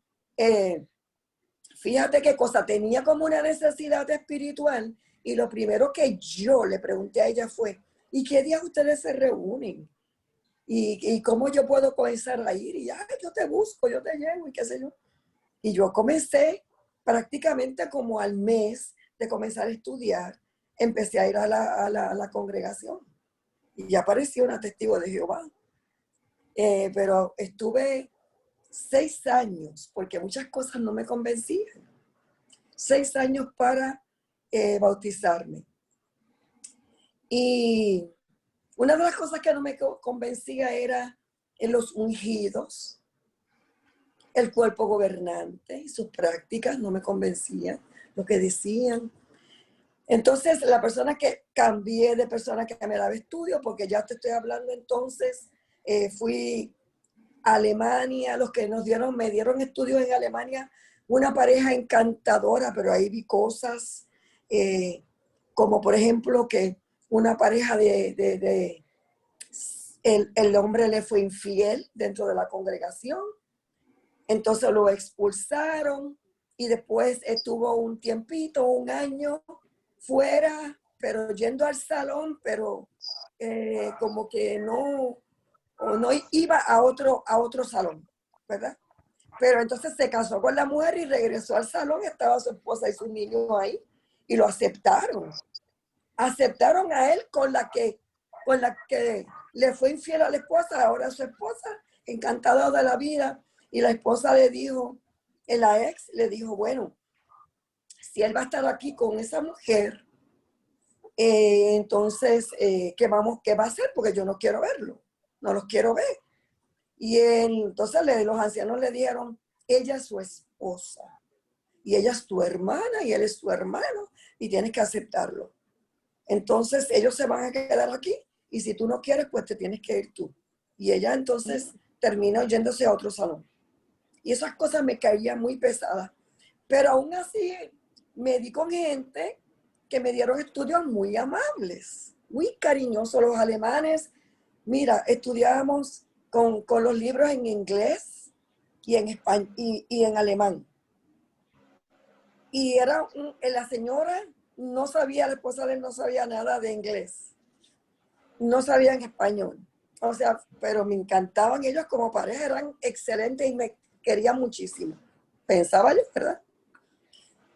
[SPEAKER 7] fíjate qué cosa, tenía como una necesidad espiritual y lo primero que yo le pregunté a ella fue, ¿y qué días ustedes se reúnen? ¿Y cómo yo puedo comenzar a ir? Y yo te busco, yo te llevo y qué sé yo. Y yo comencé prácticamente como al mes de comenzar a estudiar, empecé a ir a la congregación y ya apareció una testigo de Jehová. Pero estuve 6 años, porque muchas cosas no me convencían. 6 años para bautizarme. Y una de las cosas que no me convencía era en los ungidos, el cuerpo gobernante y sus prácticas no me convencían, lo que decían. Entonces, la persona que cambié de persona que me daba estudio, porque ya te estoy hablando entonces, fui a Alemania, los que me dieron estudios en Alemania, una pareja encantadora, pero ahí vi cosas como por ejemplo que una pareja el hombre le fue infiel dentro de la congregación. Entonces lo expulsaron y después estuvo un tiempito, un año fuera, pero yendo al salón, pero como que no iba a otro salón, ¿verdad? Pero entonces se casó con la mujer y regresó al salón, estaba su esposa y sus niños ahí y lo aceptaron. Aceptaron a él con la que le fue infiel a la esposa, ahora su esposa, encantada de la vida. Y la esposa le dijo, la ex le dijo, bueno, si él va a estar aquí con esa mujer, entonces, ¿qué va a hacer? Porque yo no quiero verlo, no los quiero ver. Y entonces los ancianos le dijeron, ella es su esposa, y ella es tu hermana, y él es tu hermano, y tienes que aceptarlo. Entonces, ellos se van a quedar aquí, y si tú no quieres, pues te tienes que ir tú. Y ella entonces terminó yéndose a otro salón. Y esas cosas me caían muy pesadas. Pero aún así me di con gente que me dieron estudios muy amables, muy cariñosos. Los alemanes, mira, estudiábamos con los libros en inglés y en español y en alemán. Y la señora no sabía, la esposa de él no sabía nada de inglés. No sabía en español. O sea, pero me encantaban ellos como pareja, eran excelentes y me quería muchísimo. Pensaba yo, ¿verdad?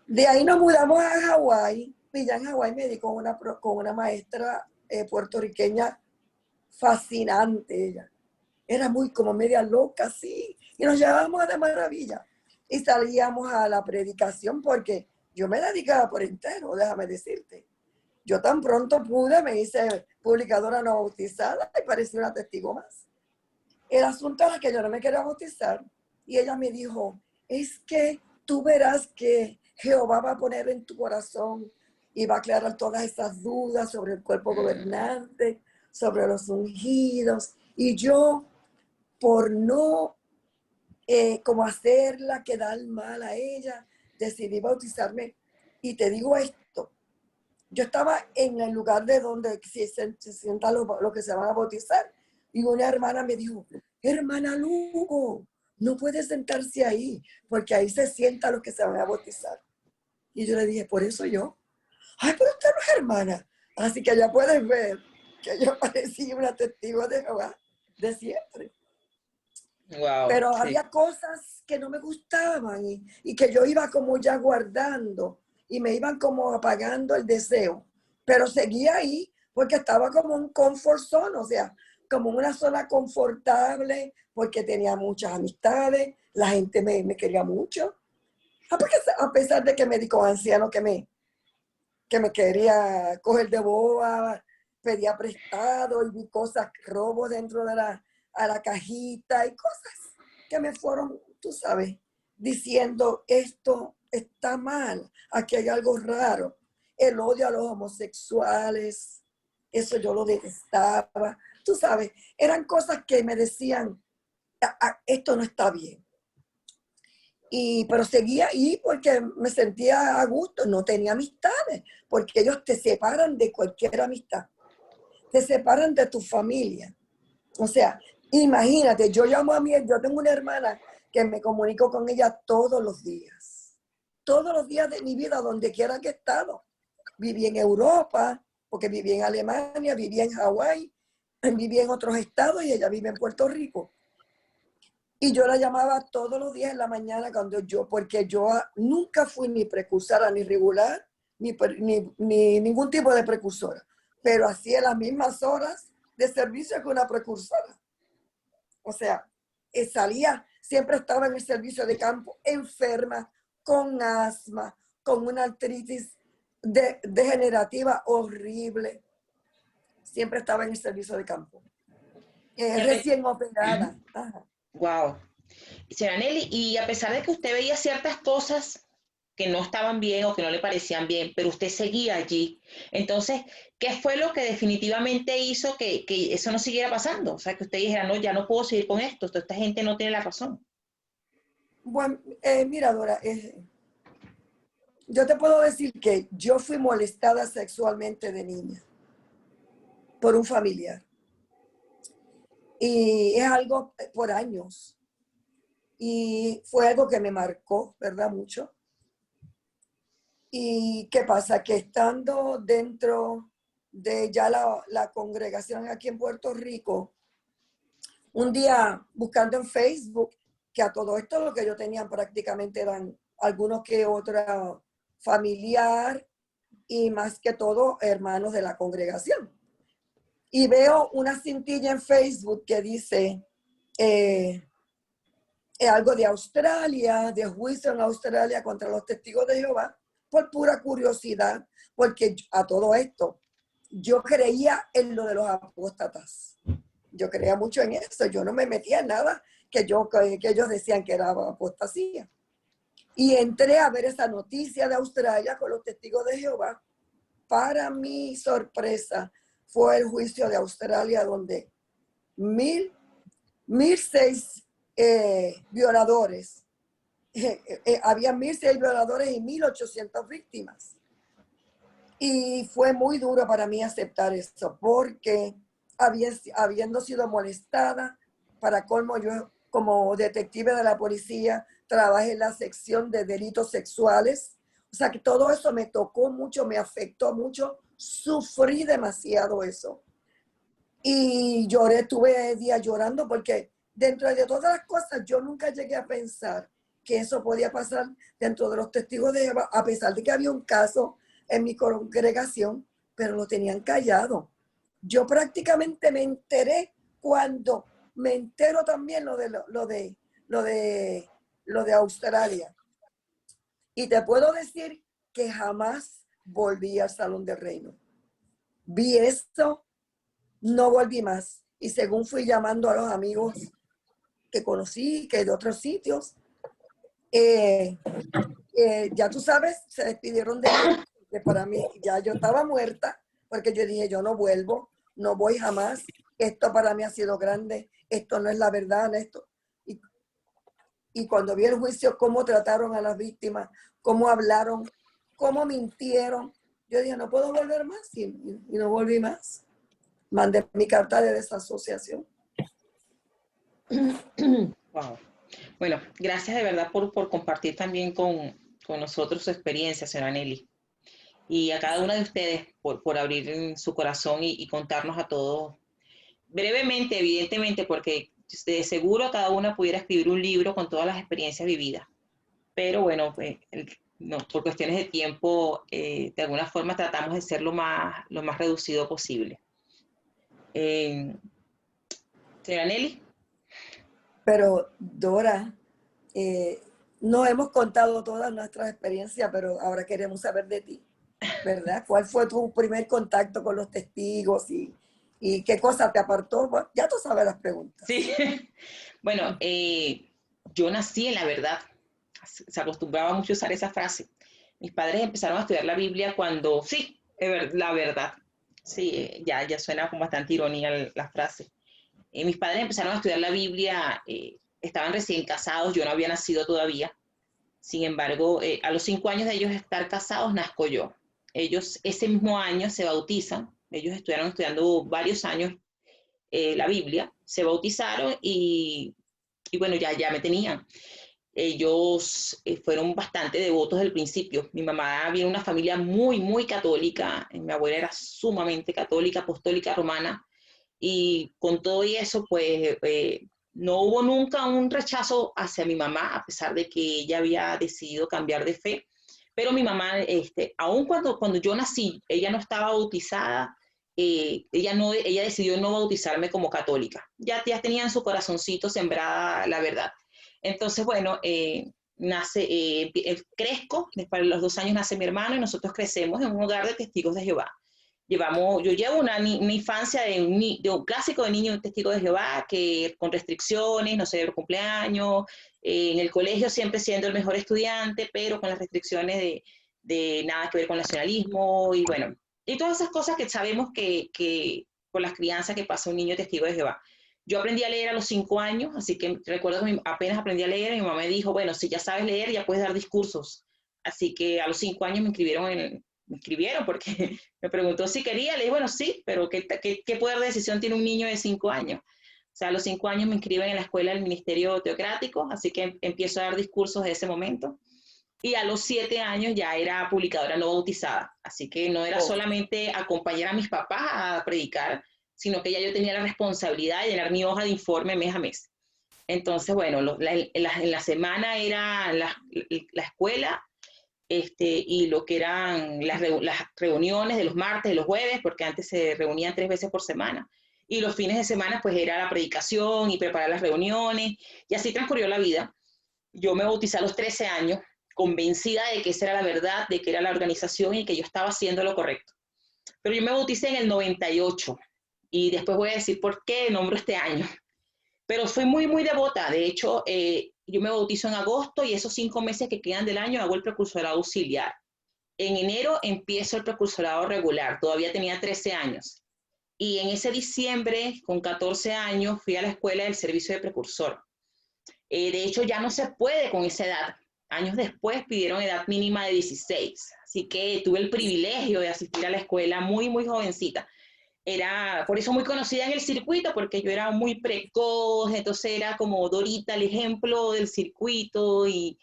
[SPEAKER 7] De ahí nos mudamos a Hawái y ya en Hawái me di con una maestra puertorriqueña fascinante ella. Era muy como media loca, sí. Y nos llevábamos de maravilla. Y salíamos a la predicación porque yo me dedicaba por entero, déjame decirte. Yo tan pronto pude, me hice publicadora no bautizada y parecía una testigo más. El asunto era que yo no me quería bautizar. Y ella me dijo, es que tú verás que Jehová va a poner en tu corazón y va a aclarar todas esas dudas sobre el cuerpo gobernante, sobre los ungidos. Y yo, por no como hacerla quedar mal a ella, decidí bautizarme. Y te digo esto, yo estaba en el lugar de donde se sientan los que se van a bautizar y una hermana me dijo, hermana Lugo, no puede sentarse ahí, porque ahí se sientan los que se van a bautizar. Y yo le dije, por eso yo. Ay, pero usted no es hermana. Así que ya puedes ver que yo parecía una testigo de Jehová de siempre.
[SPEAKER 1] Wow,
[SPEAKER 7] Pero
[SPEAKER 1] sí.
[SPEAKER 7] había cosas que no me gustaban y que yo iba como ya guardando y me iban como apagando el deseo. Pero seguía ahí porque estaba como un comfort zone, o sea, como una zona confortable porque tenía muchas amistades, la gente me quería mucho. A pesar de que médicos ancianos que me que me quería coger de boba, pedía prestado y vi cosas, robos dentro de la cajita y cosas que me fueron, tú sabes, diciendo esto está mal, aquí hay algo raro. El odio a los homosexuales, eso yo lo detestaba. Tú sabes, eran cosas que me decían, esto no está bien. Pero seguía ahí porque me sentía a gusto, no tenía amistades, porque ellos te separan de cualquier amistad, te separan de tu familia. O sea, imagínate, yo tengo una hermana que me comunico con ella todos los días de mi vida, donde quiera que he estado. Viví en Europa, porque viví en Alemania, viví en Hawái, viví en otros estados y ella vive en Puerto Rico. Y yo la llamaba todos los días en la mañana porque yo nunca fui ni precursora, ni regular, ni ningún tipo de precursora, pero hacía las mismas horas de servicio que una precursora. O sea, siempre estaba en el servicio de campo, enferma, con asma, con una artritis degenerativa horrible. Siempre estaba en el servicio de campo. Recién operada. Ajá.
[SPEAKER 1] Wow. Señora Nelly, y a pesar de que usted veía ciertas cosas que no estaban bien o que no le parecían bien, pero usted seguía allí. Entonces, ¿qué fue lo que definitivamente hizo que eso no siguiera pasando? O sea, que usted dijera, no, ya no puedo seguir con esto, esta gente no tiene la razón.
[SPEAKER 7] Bueno, mira, Dora, yo te puedo decir que yo fui molestada sexualmente de niña por un familiar. Y es algo por años. Y fue algo que me marcó, ¿verdad? Mucho. ¿Y qué pasa? Que estando dentro de ya la congregación aquí en Puerto Rico, un día buscando en Facebook, que a todo esto lo que yo tenía prácticamente eran algunos que otra familiar y más que todo hermanos de la congregación. Y veo una cintilla en Facebook que dice algo de Australia, de juicio en Australia contra los testigos de Jehová, por pura curiosidad, porque a todo esto yo creía en lo de los apóstatas. Yo creía mucho en eso, yo no me metía en nada que ellos decían que era apostasía. Y entré a ver esa noticia de Australia con los testigos de Jehová. Para mi sorpresa, fue el juicio de Australia donde 1,006 violadores, había 1,006 violadores y 1,800 víctimas. Y fue muy duro para mí aceptar eso, porque habiendo sido molestada, para colmo yo como detective de la policía trabajé en la sección de delitos sexuales. O sea que todo eso me tocó mucho, me afectó mucho, sufrí demasiado eso. Y lloré, estuve días llorando porque dentro de todas las cosas yo nunca llegué a pensar que eso podía pasar dentro de los testigos de Jehová, a pesar de que había un caso en mi congregación, pero lo tenían callado. Yo prácticamente me enteré cuando me entero también lo de Australia. Y te puedo decir que jamás volví al Salón del Reino. Vi esto, no volví más. Y según fui llamando a los amigos que conocí, que de otros sitios, ya tú sabes, se despidieron de mí, que para mí ya yo estaba muerta, porque yo dije, yo no vuelvo, no voy jamás, esto para mí ha sido grande, esto no es la verdad, esto. Y cuando vi el juicio, cómo trataron a las víctimas, cómo hablaron, cómo mintieron, yo dije, no puedo volver más, y no volví más. Mandé mi carta de desasociación.
[SPEAKER 1] Wow. Bueno, gracias de verdad por compartir también con nosotros su experiencia, señora Nelly. Y a cada una de ustedes por abrir su corazón y contarnos a todos brevemente, evidentemente, porque de seguro cada una pudiera escribir un libro con todas las experiencias vividas. Pero bueno, no, por cuestiones de tiempo, de alguna forma tratamos de ser lo más reducido posible. Señora Nelly.
[SPEAKER 7] Pero Dora, no hemos contado todas nuestras experiencias, pero ahora queremos saber de ti. ¿verdad? ¿Cuál fue tu primer contacto con los testigos y qué cosa te apartó? Bueno, ya tú sabes las preguntas.
[SPEAKER 1] Sí, bueno, yo nací en la verdad. Se acostumbraba mucho a usar esa frase. Mis padres empezaron a estudiar la Biblia cuando, sí, la verdad. Sí, ya suena con bastante ironía la frase. Mis padres empezaron a estudiar la Biblia, estaban recién casados, yo no había nacido todavía. Sin embargo, a los 5 años de ellos estar casados, nazco yo. Ellos ese mismo año se bautizan, ellos estuvieron estudiando varios años la Biblia, se bautizaron y bueno, ya me tenían. Ellos fueron bastante devotos del principio. Mi mamá viene de una familia muy católica, mi abuela era sumamente católica, apostólica romana, y con todo y eso, pues no hubo nunca un rechazo hacia mi mamá, a pesar de que ella había decidido cambiar de fe. Pero mi mamá, aun cuando yo nací, ella no estaba bautizada, ella decidió no bautizarme como católica. Ya tenía en su corazoncito sembrada la verdad. Entonces, bueno, crezco, después de los 2 años nace mi hermano y nosotros crecemos en un hogar de testigos de Jehová. Yo llevo una infancia de un clásico de niño testigo de Jehová, que con restricciones, no celebro cumpleaños, en el colegio siempre siendo el mejor estudiante, pero con las restricciones de nada que ver con nacionalismo y bueno, y todas esas cosas que sabemos que por las crianzas que pasa un niño testigo de Jehová. Yo aprendí a leer a los 5 años, así que recuerdo que apenas aprendí a leer, mi mamá me dijo, bueno, si ya sabes leer, ya puedes dar discursos. Así que a los 5 años me inscribieron porque me preguntó si quería, le dije, bueno, sí, pero ¿qué poder de decisión tiene un niño de 5 años? O sea, a los 5 años me inscriben en la escuela del Ministerio Teocrático, así que empiezo a dar discursos de ese momento. Y a los 7 años ya era publicadora no bautizada, así que no era solamente acompañar a mis papás a predicar, sino que ya yo tenía la responsabilidad de llenar mi hoja de informe mes a mes. Entonces, bueno, en la semana era la escuela, y lo que eran las reuniones de los martes, de los jueves, porque antes se reunían 3 veces por semana. Y los fines de semana, pues era la predicación y preparar las reuniones. Y así transcurrió la vida. Yo me bauticé a los 13 años, convencida de que esa era la verdad, de que era la organización y que yo estaba haciendo lo correcto. Pero yo me bauticé en el 98 y después voy a decir por qué nombro este año. Pero soy muy devota. De hecho, yo me bautizo en agosto y esos 5 meses que quedan del año hago el precursorado auxiliar. En enero empiezo el precursorado regular, todavía tenía 13 años. Y en ese diciembre, con 14 años, fui a la escuela del servicio de precursor. De hecho, ya no se puede con esa edad. Años después pidieron edad mínima de 16. Así que tuve el privilegio de asistir a la escuela muy jovencita. Era por eso muy conocida en el circuito, porque yo era muy precoz, entonces era como Dorita, el ejemplo del circuito, y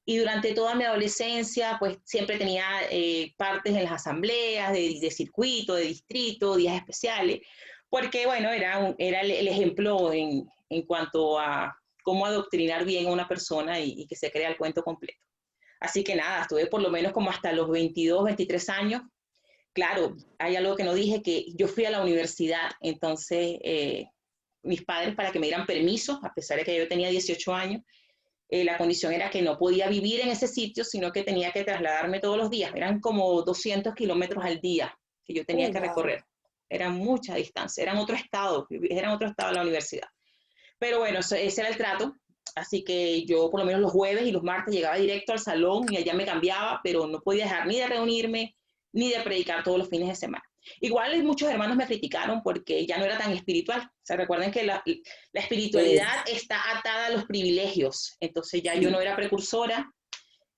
[SPEAKER 1] durante toda mi adolescencia, pues siempre tenía partes en las asambleas de circuito, de distrito, días especiales, porque bueno, era el ejemplo en cuanto a cómo adoctrinar bien a una persona y que se crea el cuento completo. Así que nada, estuve por lo menos como hasta los 22, 23 años. Claro, hay algo que no dije, que yo fui a la universidad, entonces mis padres, para que me dieran permiso, a pesar de que yo tenía 18 años, la condición era que no podía vivir en ese sitio, sino que tenía que trasladarme todos los días. Eran como 200 kilómetros al día que yo tenía que recorrer. Era mucha distancia, era en otro estado la universidad. Pero bueno, ese era el trato. Así que yo por lo menos los jueves y los martes llegaba directo al salón y allá me cambiaba, pero no podía dejar ni de reunirme ni de predicar todos los fines de semana. Igual muchos hermanos me criticaron porque ya no era tan espiritual. O sea, recuerden que la espiritualidad está atada a los privilegios. Entonces ya yo no era precursora,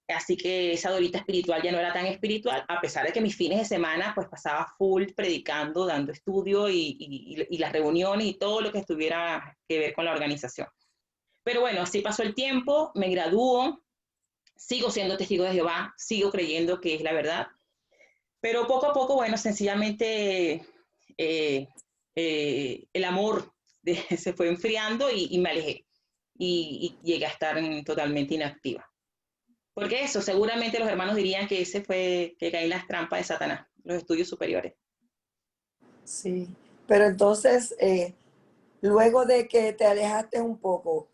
[SPEAKER 1] así que esa Dorita espiritual ya no era tan espiritual, a pesar de que mis fines de semana pues pasaba full predicando, dando estudio y las reuniones y todo lo que tuviera que ver con la organización. Pero bueno, así pasó el tiempo, me graduó, sigo siendo testigo de Jehová, sigo creyendo que es la verdad. Pero poco a poco, bueno, sencillamente el amor se fue enfriando y me alejé. Y llegué a estar totalmente inactiva. Porque eso, seguramente los hermanos dirían que ese fue que caí en las trampas de Satanás, los estudios superiores.
[SPEAKER 7] Sí, pero entonces, luego de que te alejaste un poco,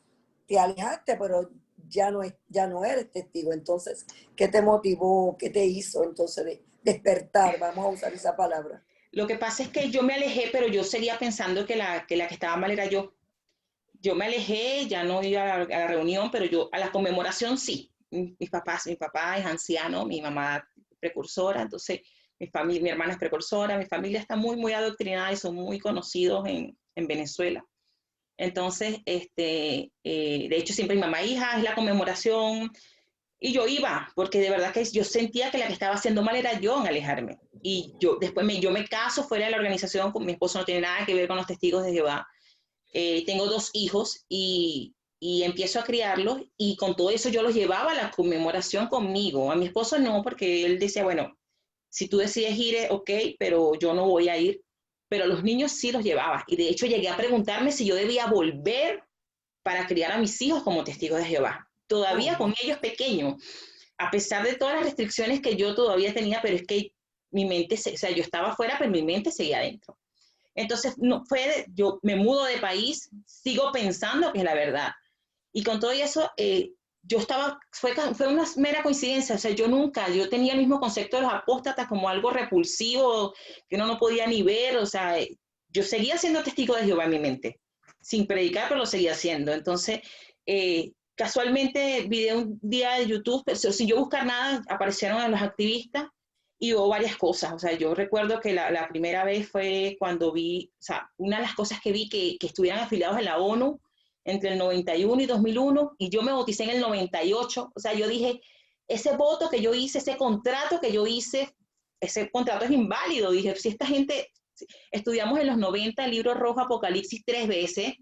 [SPEAKER 7] te alejaste, pero ya no eres testigo. Entonces, ¿qué te motivó? ¿Qué te hizo entonces de despertar? Vamos a usar esa palabra.
[SPEAKER 1] Lo que pasa es que yo me alejé, pero yo seguía pensando que la que estaba mal era yo. Yo me alejé, ya no iba a la reunión, pero yo a la conmemoración sí. Mi papá es anciano, mi mamá precursora, entonces mi hermana es precursora, mi familia está muy, muy adoctrinada y son muy conocidos en Venezuela. Entonces, de hecho, siempre mi mamá, hija, es la conmemoración, y yo iba, porque de verdad que yo sentía que la que estaba haciendo mal era yo en alejarme. Y después yo me caso fuera de la organización, con mi esposo no tiene nada que ver con los testigos de Jehová. Tengo 2 hijos y empiezo a criarlos, y con todo eso yo los llevaba a la conmemoración conmigo. A mi esposo no, porque él decía, bueno, si tú decides ir, ok, pero yo no voy a ir. Pero los niños sí los llevaba. Y de hecho llegué a preguntarme si yo debía volver para criar a mis hijos como testigos de Jehová. Todavía con ellos pequeños, a pesar de todas las restricciones que yo todavía tenía, pero es que mi mente, o sea, yo estaba afuera, pero mi mente seguía adentro. Entonces, no, yo me mudo de país, sigo pensando que es la verdad. Y con todo eso, fue una mera coincidencia. O sea, yo tenía el mismo concepto de los apóstatas como algo repulsivo, que uno no podía ni ver. O sea, yo seguía siendo testigo de Jehová en mi mente, sin predicar, pero lo seguía haciendo. Entonces, casualmente, vi un día de YouTube, pero sin yo buscar nada, aparecieron los activistas, y hubo varias cosas. O sea, yo recuerdo que la primera vez fue cuando vi, o sea, una de las cosas que vi que estuvieran afiliados en la ONU entre el 91 y 2001, y yo me bauticé en el 98. O sea, yo dije, ese voto que yo hice, ese contrato que yo hice, ese contrato es inválido. Dije, si esta gente, estudiamos en los 90 el libro rojo Apocalipsis 3 veces,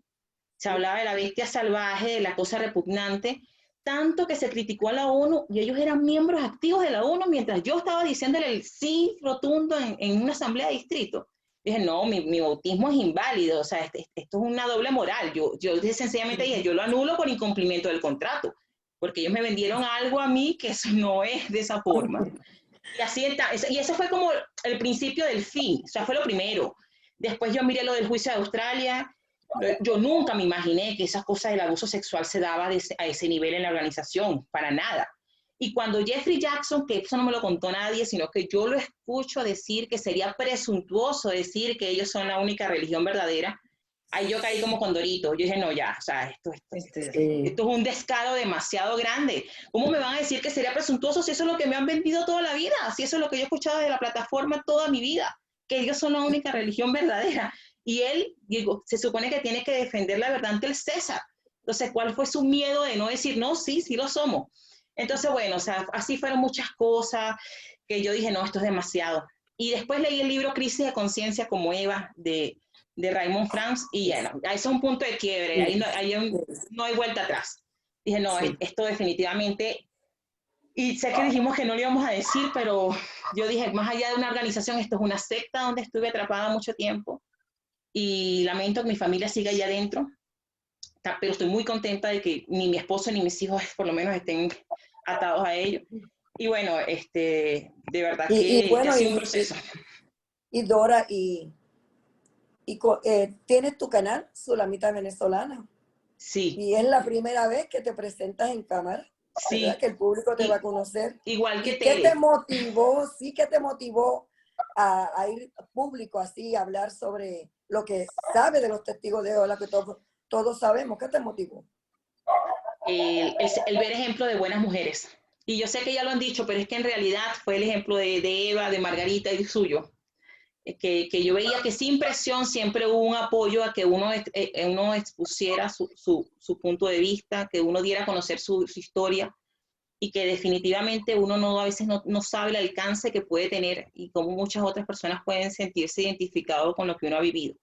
[SPEAKER 1] se hablaba de la bestia salvaje, de la cosa repugnante, tanto que se criticó a la ONU, y ellos eran miembros activos de la ONU, mientras yo estaba diciéndole el sí rotundo en una asamblea de distrito. Dije, no, mi bautismo es inválido. O sea, esto es una doble moral. Yo sencillamente dije, yo lo anulo por incumplimiento del contrato, porque ellos me vendieron algo a mí que eso no es de esa forma. Y así está, y eso fue como el principio del fin. O sea, fue lo primero. Después yo miré lo del juicio de Australia. Yo nunca me imaginé que esas cosas del abuso sexual se daba a ese nivel en la organización, para nada. Y cuando Jeffrey Jackson, que eso no me lo contó nadie, sino que yo lo escucho decir que sería presuntuoso decir que ellos son la única religión verdadera, ahí yo caí como condorito. Yo dije, no, ya, o sea, esto es un descaro demasiado grande. ¿Cómo me van a decir que sería presuntuoso si eso es lo que me han vendido toda la vida? Si eso es lo que yo he escuchado de la plataforma toda mi vida, que ellos son la única religión verdadera. Y él, digo, se supone que tiene que defender la verdad ante el César. Entonces, ¿cuál fue su miedo de no decir, no, sí lo somos? Entonces, bueno, o sea, así fueron muchas cosas que yo dije, no, esto es demasiado. Y después leí el libro Crisis de Conciencia como Eva, de Raymond Franz, y ya, no, ahí es un punto de quiebre, ahí no hay vuelta atrás. Dije, no, esto definitivamente, y sé que dijimos que no lo íbamos a decir, pero yo dije, más allá de una organización, esto es una secta donde estuve atrapada mucho tiempo, y lamento que mi familia siga allá adentro, pero estoy muy contenta de que ni mi esposo ni mis hijos por lo menos estén atados a ellos. Y bueno, de verdad que
[SPEAKER 7] bueno,
[SPEAKER 1] ha sido un proceso.
[SPEAKER 7] Y Dora, tienes tu canal, Sulamita Venezolana.
[SPEAKER 1] Sí.
[SPEAKER 7] Y es la primera vez que te presentas en cámara,
[SPEAKER 1] sí.
[SPEAKER 7] ¿verdad? Que el público te va a conocer.
[SPEAKER 1] Igual que
[SPEAKER 7] ¿Qué te motivó? Sí, ¿qué te motivó a ir público así, a hablar sobre lo que sabe de los testigos de Jehová, que todos sabemos? ¿Qué te motivó?
[SPEAKER 1] El ver ejemplo de buenas mujeres. Y yo sé que ya lo han dicho, pero es que en realidad fue el ejemplo de Eva, de Margarita y suyo. Que yo veía que sin presión siempre hubo un apoyo a que uno expusiera su punto de vista, que uno diera a conocer su historia, y que definitivamente uno a veces no sabe el alcance que puede tener y cómo muchas otras personas pueden sentirse identificados con lo que uno ha vivido.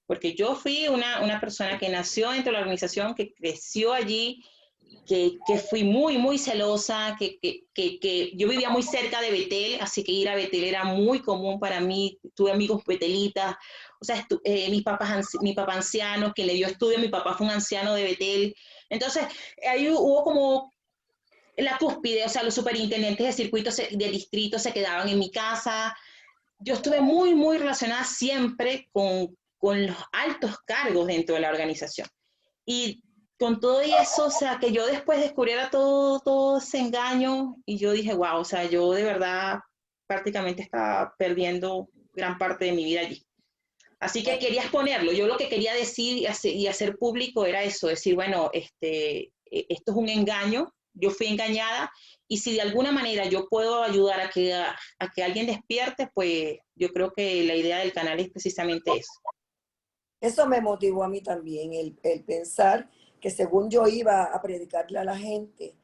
[SPEAKER 1] Porque yo fui una persona que nació dentro de la organización, que creció allí, que fui muy, muy celosa, que yo vivía muy cerca de Betel, así que ir a Betel era muy común para mí. Tuve amigos betelitas, o sea, mi papá anciano, que le dio estudio, mi papá fue un anciano de Betel. Entonces, ahí hubo como la cúspide, o sea, los superintendentes de circuitos de distrito se quedaban en mi casa. Yo estuve muy, muy relacionada siempre con los altos cargos dentro de la organización. Y con todo eso, o sea, que yo después descubriera todo ese engaño y yo dije, wow, o sea, yo de verdad prácticamente estaba perdiendo gran parte de mi vida allí. Así que quería exponerlo. Yo lo que quería decir y hacer público era eso, decir, bueno, esto es un engaño, yo fui engañada y si de alguna manera yo puedo ayudar a que alguien despierte, pues yo creo que la idea del canal es precisamente eso.
[SPEAKER 7] Eso me motivó a mí también, el pensar que según yo iba a predicarle a la gente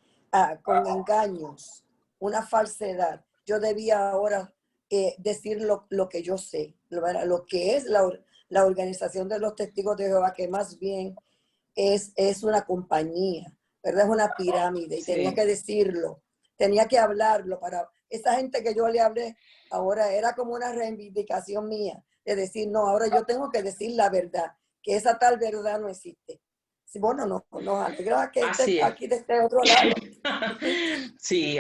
[SPEAKER 7] con engaños, una falsedad, yo debía ahora decir lo que yo sé, lo que es la organización de los testigos de Jehová, que más bien es una compañía, ¿verdad? Es una pirámide y
[SPEAKER 1] Sí.
[SPEAKER 7] tenía que decirlo, tenía que hablarlo para esa gente que yo le hablé. Ahora era como una reivindicación mía de decir, no, ahora yo tengo que decir la verdad, que esa tal verdad no existe. Sí, bueno, nos alegra que esté aquí de este otro lado.
[SPEAKER 1] Sí,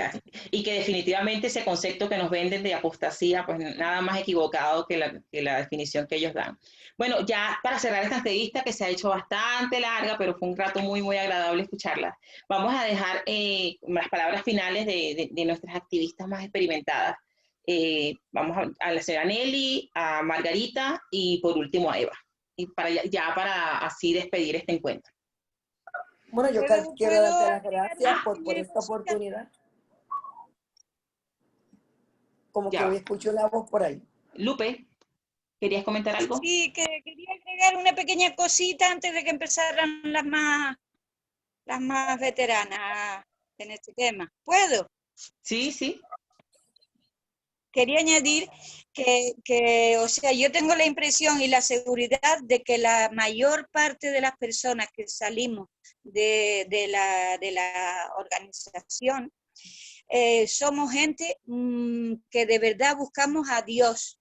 [SPEAKER 1] y que definitivamente ese concepto que nos venden de apostasía, pues nada más equivocado que la definición que ellos dan. Bueno, ya para cerrar esta entrevista que se ha hecho bastante larga, pero fue un rato muy agradable escucharla, vamos a dejar las palabras finales de nuestras activistas más experimentadas. Vamos a la señora Nelly, a Margarita y por último a Eva. Y para así despedir este encuentro.
[SPEAKER 7] Bueno, yo quiero darte las gracias por esta oportunidad. Como que hoy escucho una voz por ahí.
[SPEAKER 1] Lupe, ¿querías comentar algo?
[SPEAKER 4] Sí, que quería agregar una pequeña cosita antes de que empezaran las más veteranas en este tema. ¿Puedo?
[SPEAKER 1] Sí, sí.
[SPEAKER 4] Quería añadir que, o sea, yo tengo la impresión y la seguridad de que la mayor parte de las personas que salimos de la organización somos gente que de verdad buscamos a Dios,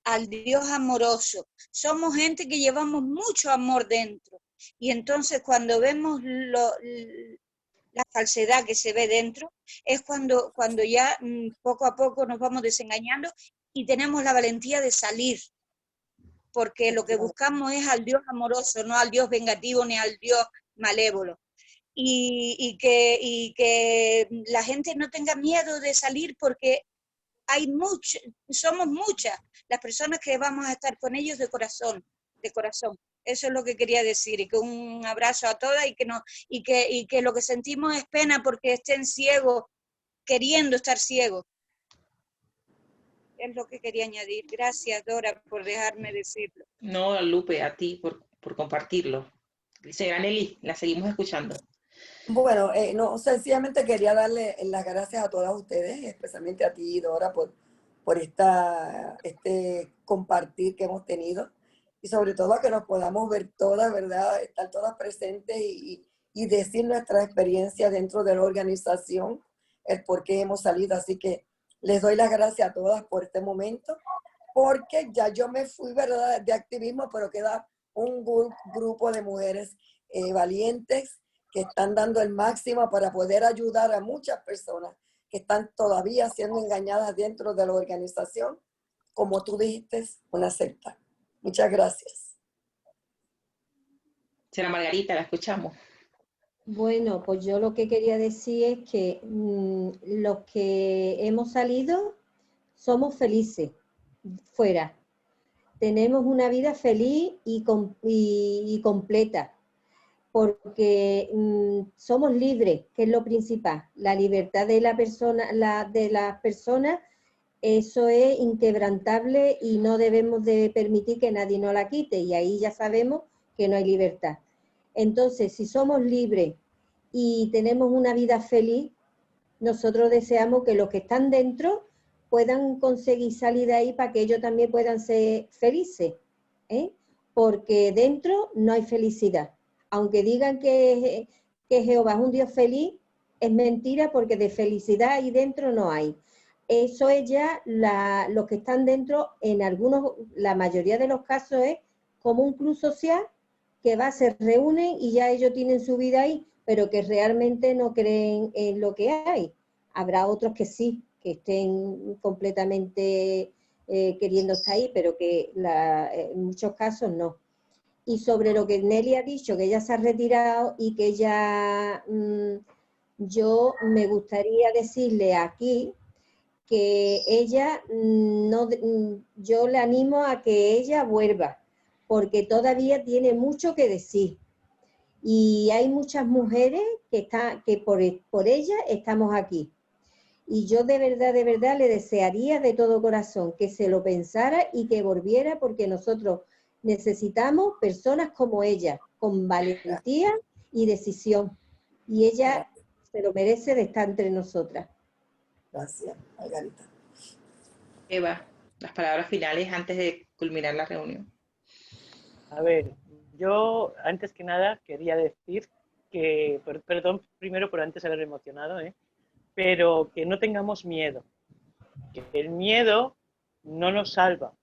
[SPEAKER 4] al Dios amoroso. Somos gente que llevamos mucho amor dentro. Y entonces cuando vemos la falsedad que se ve dentro, es cuando ya poco a poco nos vamos desengañando y tenemos la valentía de salir, porque lo que buscamos es al Dios amoroso, no al Dios vengativo ni al Dios malévolo. Y que la gente no tenga miedo de salir porque somos muchas las personas que vamos a estar con ellos de corazón. Eso es lo que quería decir, y que un abrazo a todas y que lo que sentimos es pena porque estén ciegos, queriendo estar ciegos. Es lo que quería añadir. Gracias, Dora, por dejarme decirlo.
[SPEAKER 1] No, Lupe, a ti por compartirlo. Señora Nelly, la seguimos escuchando.
[SPEAKER 7] Bueno, no, sencillamente quería darle las gracias a todas ustedes, especialmente a ti, Dora, por este compartir que hemos tenido y sobre todo a que nos podamos ver todas, ¿verdad? Estar todas presentes y decir nuestra experiencia dentro de la organización, el por qué hemos salido. Así que les doy las gracias a todas por este momento, porque ya yo me fui, ¿verdad?, de activismo, pero queda un grupo de mujeres valientes que están dando el máximo para poder ayudar a muchas personas que están todavía siendo engañadas dentro de la organización, como tú dijiste, una secta. Muchas gracias.
[SPEAKER 1] Señora Margarita, la escuchamos.
[SPEAKER 5] Bueno, pues yo lo que quería decir es que los que hemos salido somos felices fuera. Tenemos una vida feliz y completa, porque somos libres, que es lo principal. La libertad de la persona, de las personas, eso es inquebrantable y no debemos de permitir que nadie nos la quite, y ahí ya sabemos que no hay libertad. Entonces, si somos libres y tenemos una vida feliz, nosotros deseamos que los que están dentro puedan conseguir salir de ahí para que ellos también puedan ser felices, ¿eh? Porque dentro no hay felicidad. Aunque digan que Jehová es un Dios feliz, es mentira, porque de felicidad ahí dentro no hay. Eso es ya, los que están dentro, la mayoría de los casos es como un club social que se reúnen y ya ellos tienen su vida ahí, pero que realmente no creen en lo que hay. Habrá otros que sí, que estén completamente queriendo estar ahí, pero que en muchos casos no. Y sobre lo que Nelly ha dicho, que ella se ha retirado y que ella, yo me gustaría decirle aquí que ella, yo le animo a que ella vuelva, porque todavía tiene mucho que decir. Y hay muchas mujeres que por ella estamos aquí. Y yo de verdad le desearía de todo corazón que se lo pensara y que volviera, porque nosotros necesitamos personas como ella, con valentía y decisión. Y ella se lo merece de estar entre nosotras.
[SPEAKER 7] Gracias, Margarita.
[SPEAKER 1] Eva, las palabras finales antes de culminar la reunión.
[SPEAKER 3] A ver, yo antes que nada quería decir que, perdón primero por antes haber emocionado, pero que no tengamos miedo, que el miedo no nos salva,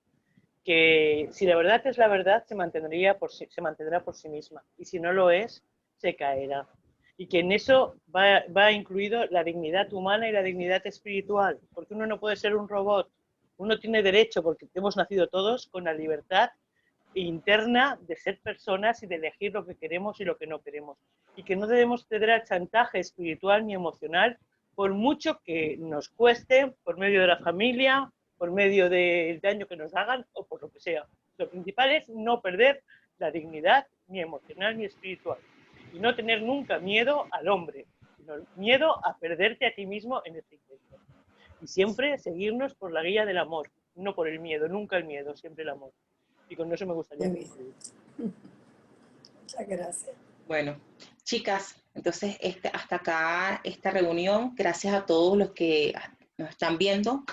[SPEAKER 3] que si la verdad es la verdad se mantendrá por sí misma, y si no lo es, se caerá. Y que en eso va incluido la dignidad humana y la dignidad espiritual, porque uno no puede ser un robot, uno tiene derecho, porque hemos nacido todos con la libertad interna de ser personas y de elegir lo que queremos y lo que no queremos. Y que no debemos ceder al chantaje espiritual ni emocional, por mucho que nos cueste, por medio de la familia, por medio del daño que nos hagan o por lo que sea. Lo principal es no perder la dignidad ni emocional ni espiritual. Y no tener nunca miedo al hombre, sino miedo a perderte a ti mismo en este intento. Y siempre seguirnos por la guía del amor, no por el miedo, nunca el miedo, siempre el amor. Y con eso me gustaría concluir.
[SPEAKER 7] Muchas gracias.
[SPEAKER 1] Bueno, chicas, entonces hasta acá esta reunión. Gracias a todos los que nos están viendo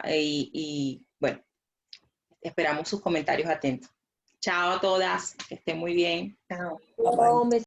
[SPEAKER 1] y bueno, esperamos sus comentarios atentos. Chao a todas, que estén muy bien.
[SPEAKER 6] Chao.
[SPEAKER 7] Bye, bye.
[SPEAKER 5] Un besito.